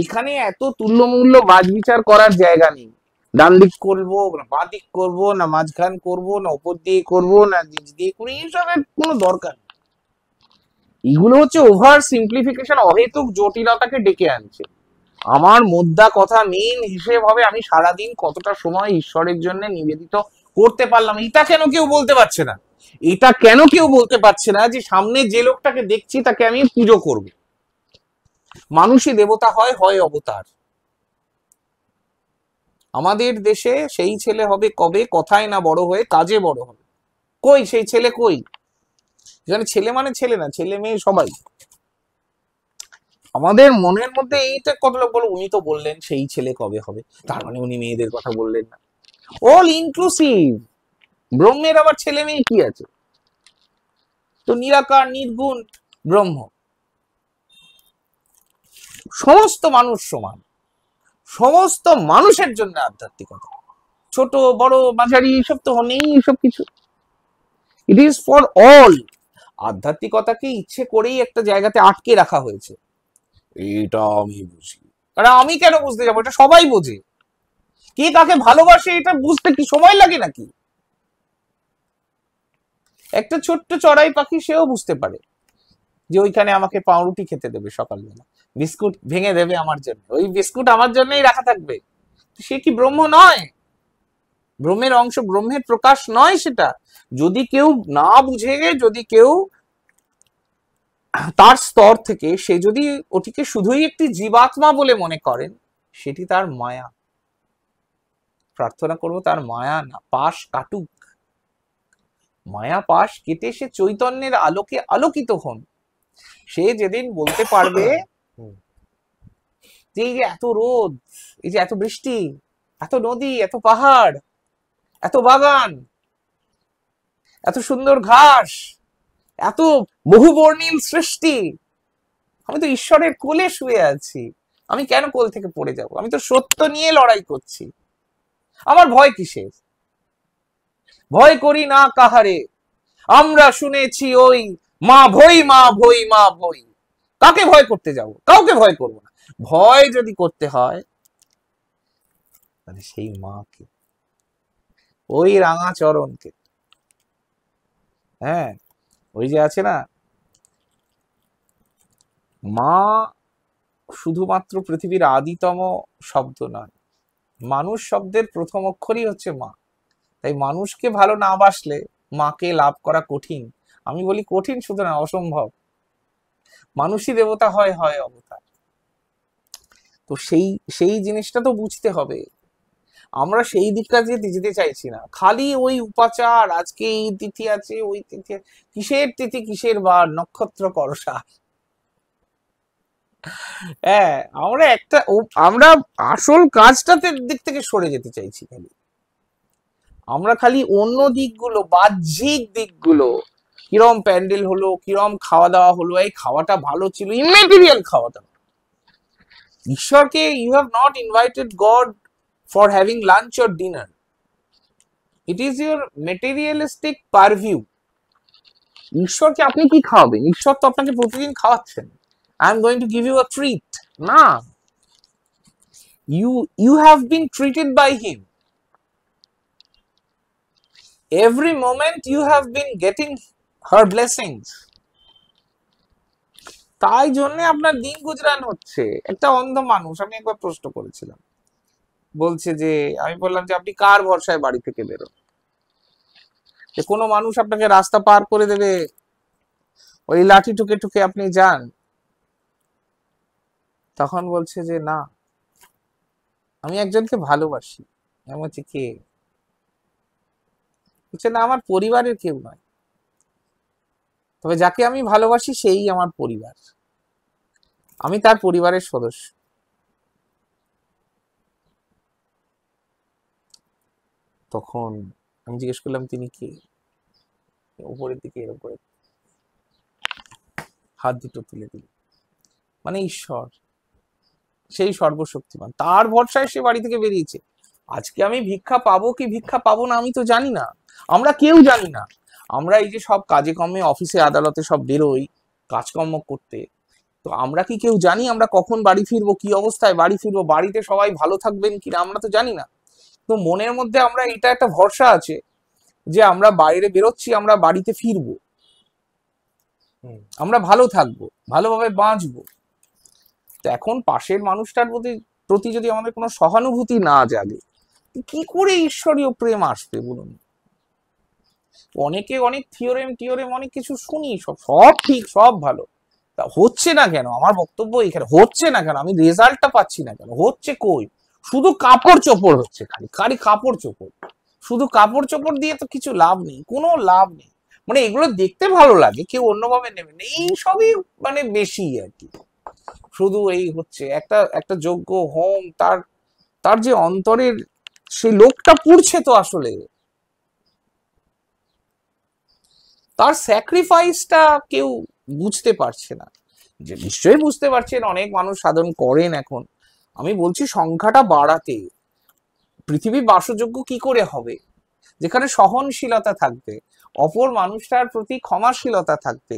এখানে এত তুল্যমূল্য বাজ বিচার করার জায়গা নেই, ডান দিক করবো না বাঁ দিক করবো, না মাঝখান করবো না উপর দিয়ে করবো না নিচ দিয়ে করবো, এইসবের কোনো দরকার নেই। এগুলো হচ্ছে ওভার সিম্পলিফিকেশন, অহেতুক জটিলতাকে ডেকে আনছে। আমার মোদ্দা কথা, মেন হিসেব হবে আমি সারাদিন কতটা সময় ঈশ্বরের জন্য নিবেদিত করতে পারলাম। এটা কেন কেউ বলতে পারছে না? এটা কেন কেউ বলতে পারছে না যে সামনে যে লোকটাকে দেখছি তাকে আমি পুজো করব? মানুষই দেবতা হয়, হয় অবতার। আমাদের দেশে সেই ছেলে হবে কবে, কথায় না বড় হয়ে কাজে বড় হবে। কই সেই ছেলে, কই? এখানে ছেলে মানে ছেলে না, ছেলে মেয়ে সবাই। আমাদের মনের মধ্যে এইটা কত লোক বলো, উনি তো বললেন সেই ছেলে কবে হবে, তার মানে উনি মেয়েদের কথা বললেন না। All inclusive. ব্রহ্মের আবার ছেলে মেয়ে কি আছে? তো নিরাকার নির্গুণ ব্রহ্ম, সমস্ত মানুষ সমান, সমস্ত মানুষের জন্য আধ্যাত্মিকতা, ছোট বড় মাঝারি এইসব তো নেই, এইসব কিছু। It is for all. আধ্যাত্মিকতাকে ইচ্ছে করেই একটা জায়গাতে আটকে রাখা হয়েছে, এটা আমি বুঝি। কারণ আমি কেন বুঝতে যাবো? এটা সবাই বোঝে। কে কাকে ভালোবাসে এটা বুঝতে কি সময় লাগে নাকি? একটা ছোট্ট চড়াই পাখি সেও বুঝতে পারে যে ওইখানে আমাকে পাউরুটি খেতে দেবে সকালবেলা, বিস্কুট ভেঙে দেবে আমার জন্য, ওই বিস্কুট আমার জন্যই রাখা থাকবে। সে কি ব্রহ্ম নয়? ব্রহ্মের অংশ, ব্রহ্মের প্রকাশ নয় সেটা? যদি কেউ না বুঝে, যদি কেউ তার স্তর থেকে সে যদি ওটিকে শুধুই একটি জীবাত্মা বলে মনে করেন, সেটি তার মায়া। প্রার্থনা করব তার মায়া না পাশ কাটুক, মায়া পাশ কেটে সে চৈতন্যের আলোকে আলোকিত হন। সে যেদিন বলতে পারবে যে এই যে এত রোদ, এই যে এত বৃষ্টি, এত নদী, এত পাহাড়, এত বাগান, এত সুন্দর ঘাস, এত বহুবর্ণীল সৃষ্টি, আমি তো ঈশ্বরের কোলে শুয়ে আছি, আমি কেন কোল থেকে পড়ে যাব? আমি তো সত্য নিয়ে লড়াই করছি, আমার ভয় কিসের? ভয় করি না কাহারে, আমরা শুনেছি ওই মা ভই মা ভই মা ভই। কাকে ভয় করতে যাব? কাউকে ভয় করবো না। ভয় যদি করতে হয় তাহলে সেই মাকে, ওই রাঙা চরণকে। হ্যাঁ, ওই যে আছে না, মা শুধুমাত্র পৃথিবীর আদিতম শব্দ নয়, মানুষ শব্দের প্রথম অক্ষরই হচ্ছে মা। তাই মানুষকে ভালো না বাসলে মাকে লাভ করা কঠিন। আমি বলি কঠিন শুধু না, অসম্ভব। মানুষই দেবতা হয়, হয় অবতার। তো সেই সেই জিনিসটা তো বুঝতে হবে। আমরা সেই দিকটা যেতে চাইছি না, খালি ওই উপাচার, আজকে এই তিথি আছে, ওই তিথি, কিসের তিথি কিসের বার, নক্ষত্র করসা। হ্যাঁ, আমরা আমরা আসল কাজটাতে দিক থেকে সরে যেতে চাইছি। আমরা খালি অন্য দিকগুলো, বাহ্যিক দিকগুলো, কিরম প্যান্ডেল হলো, কিরম খাওয়া দাওয়া হলো, এই খাওয়াটা ভালো ছিল, ইমেটেরিয়াল খাওয়া দাওয়া। ঈশ্বরকে, you have not invited God for having lunch or dinner. It is your materialistic purview. ঈশ্বরকে আপনি কি খাওয়াবেন? ঈশ্বর তো আপনাকে প্রতিদিন খাওয়াচ্ছেন। I am going to give you a treat. না, you have been treated by him. Every moment you have been getting her blessings. তাই জন্য আপনার দিন গুজরান হচ্ছে। একটা অন্ধ মানুষ, আমি একবার প্রশ্ন করেছিলাম, বলছে যে, আমি বললাম যে আপনি কার ভরসায় বাড়ি থেকে বেরোন? যে কোনো মানুষ আপনাকে রাস্তা পার করে দেবে, ওই লাঠি ঠুকে ঠুকে আপনি যান? তখন বলছে যে না, আমি একজনকে ভালোবাসি। আমি বলছি কে? বলছে না, আমার পরিবারের কেউ নয়, তবে যাকে আমি ভালোবাসি সেই আমার পরিবার, আমি তার পরিবারের সদস্য। তখন আমি জিজ্ঞেস করলাম তিনি কে? উপরের দিকে এরকম করে হাত দুটো তুলে দিল, মানে ঈশ্বর, সেই সর্বশক্তিমান, তার ভরসায় সে বাড়ি থেকে বেরিয়েছে। আজকে আমি ভিক্ষা পাবো কি ভিক্ষা পাবো না আমি তো জানি না, আমরা কেউ জানি না। আমরা এই যে সব কাজে কর্মে অফিসে আদালতে সব বেরোই কাজকর্ম করতে, তো আমরা কি কেউ জানি আমরা কখন বাড়ি ফিরবো, কি অবস্থায় বাড়ি ফিরবো, বাড়িতে সবাই ভালো থাকবেন কিনা আমরা তো জানি না। তো মনের মধ্যে আমরা এটা একটা ভরসা আছে যে আমরা বাইরে বেরোচ্ছি, আমরা বাড়িতে ফিরবো, আমরা ভালো থাকবো, ভালোভাবে বাঁচবো। তো এখন পাশের মানুষটার প্রতি যদি আমাদের কোনো সহানুভূতি না জাগে, কি করে ঈশ্বরীয় প্রেম আসবে বলুন? অনেকে অনেক টিওরেম অনেক কিছু শুনি, সব সব ঠিক, সব ভালো, তা হচ্ছে না কেন? আমার বক্তব্য এখানে, হচ্ছে না কেন? আমি রেজাল্টটা পাচ্ছি না কেন? হচ্ছে কই? শুধু কাপড় চোপড় হচ্ছে, খালি খালি কাপড় চোপড়। শুধু কাপড় চোপড় দিয়ে তো কিছু লাভ নেই, কোনো লাভ নেই। মানে এগুলো দেখতে ভালো লাগে, কেউ অন্যভাবে নেবে না, এই সবই মানে বেশি আর কি। শুধু এই হচ্ছে একটা একটা যজ্ঞ হোম, তার তার যে অন্তরের সেই লোকটা পুড়ছে তো আসলে, তার স্যাক্রিফাইসটা কেউ বুঝতে পারছে না। যে নিশ্চয়ই বুঝতে পারছেন, অনেক মানুষ সাধন করেন এখন। আমি বলছি সংখ্যাটা বাড়াতে। পৃথিবী বাসযোগ্য কি করে হবে যেখানে সহনশীলতা থাকবে, অপর মানুষটার প্রতি ক্ষমাশীলতা থাকবে,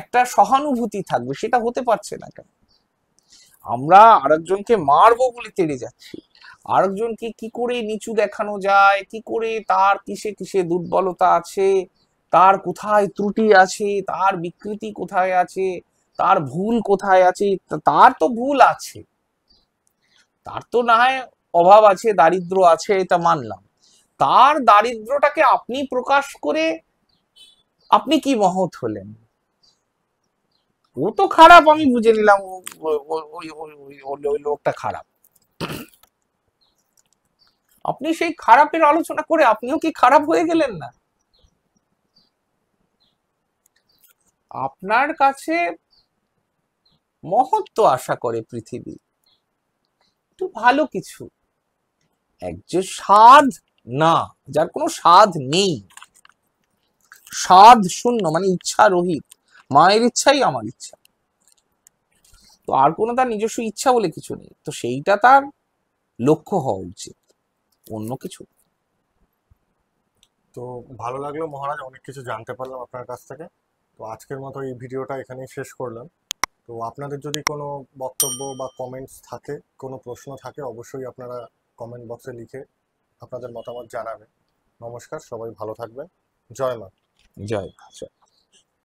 একটা সহানুভূতি থাকবে? সেটা হতে পারছে না কেন? আমরা আরেকজনকে মারবো বলে তেড়ে যাচ্ছি, আরেকজনকে কি করে নিচু দেখানো যায়, কি করে তার কিসে কিসে দুর্বলতা আছে, তার কোথায় ত্রুটি আছে, তার বিকৃতি কোথায় আছে, তার ভুল কোথায় আছে। তার তো ভুল আছে, তার তো না হয় অভাব আছে, দারিদ্র আছে, এটা মানলাম। তার দারিদ্রটাকে আপনি প্রকাশ করে আপনি কি মহৎ হলেন? ও তো খারাপ, আমি বুঝে নিলাম, ওই লোকটা খারাপ। আপনি সেই খারাপের আলোচনা করে আপনিও কি খারাপ হয়ে গেলেন না? আপনার কাছে মহত্ব আশা করে পৃথিবী, একটু ভালো কিছু। এক যে স্বাদ না, যার কোনো স্বাদ নেই, স্বাদ শূন্য, মানে ইচ্ছা রহিত, মায়ের ইচ্ছাই আমার ইচ্ছা, তো আর কোনো তার নিজস্ব ইচ্ছা বলে কিছু নেই, তো সেইটা তার লক্ষ্য হওয়া উচিত, অন্য কিছু। তো ভালো লাগলো মহারাজ, অনেক কিছু জানতে পারলাম আপনার কাছ থেকে। তো আজকের মতো এই ভিডিওটা এখানেই শেষ করলাম। তো আপনাদের যদি কোনো বক্তব্য বা কমেন্টস থাকে, কোনো প্রশ্ন থাকে, অবশ্যই আপনারা কমেন্ট বক্সে লিখে আপনাদের মতামত জানাবেন। নমস্কার, সবাই ভালো থাকবেন। জয় মা। জয় মা।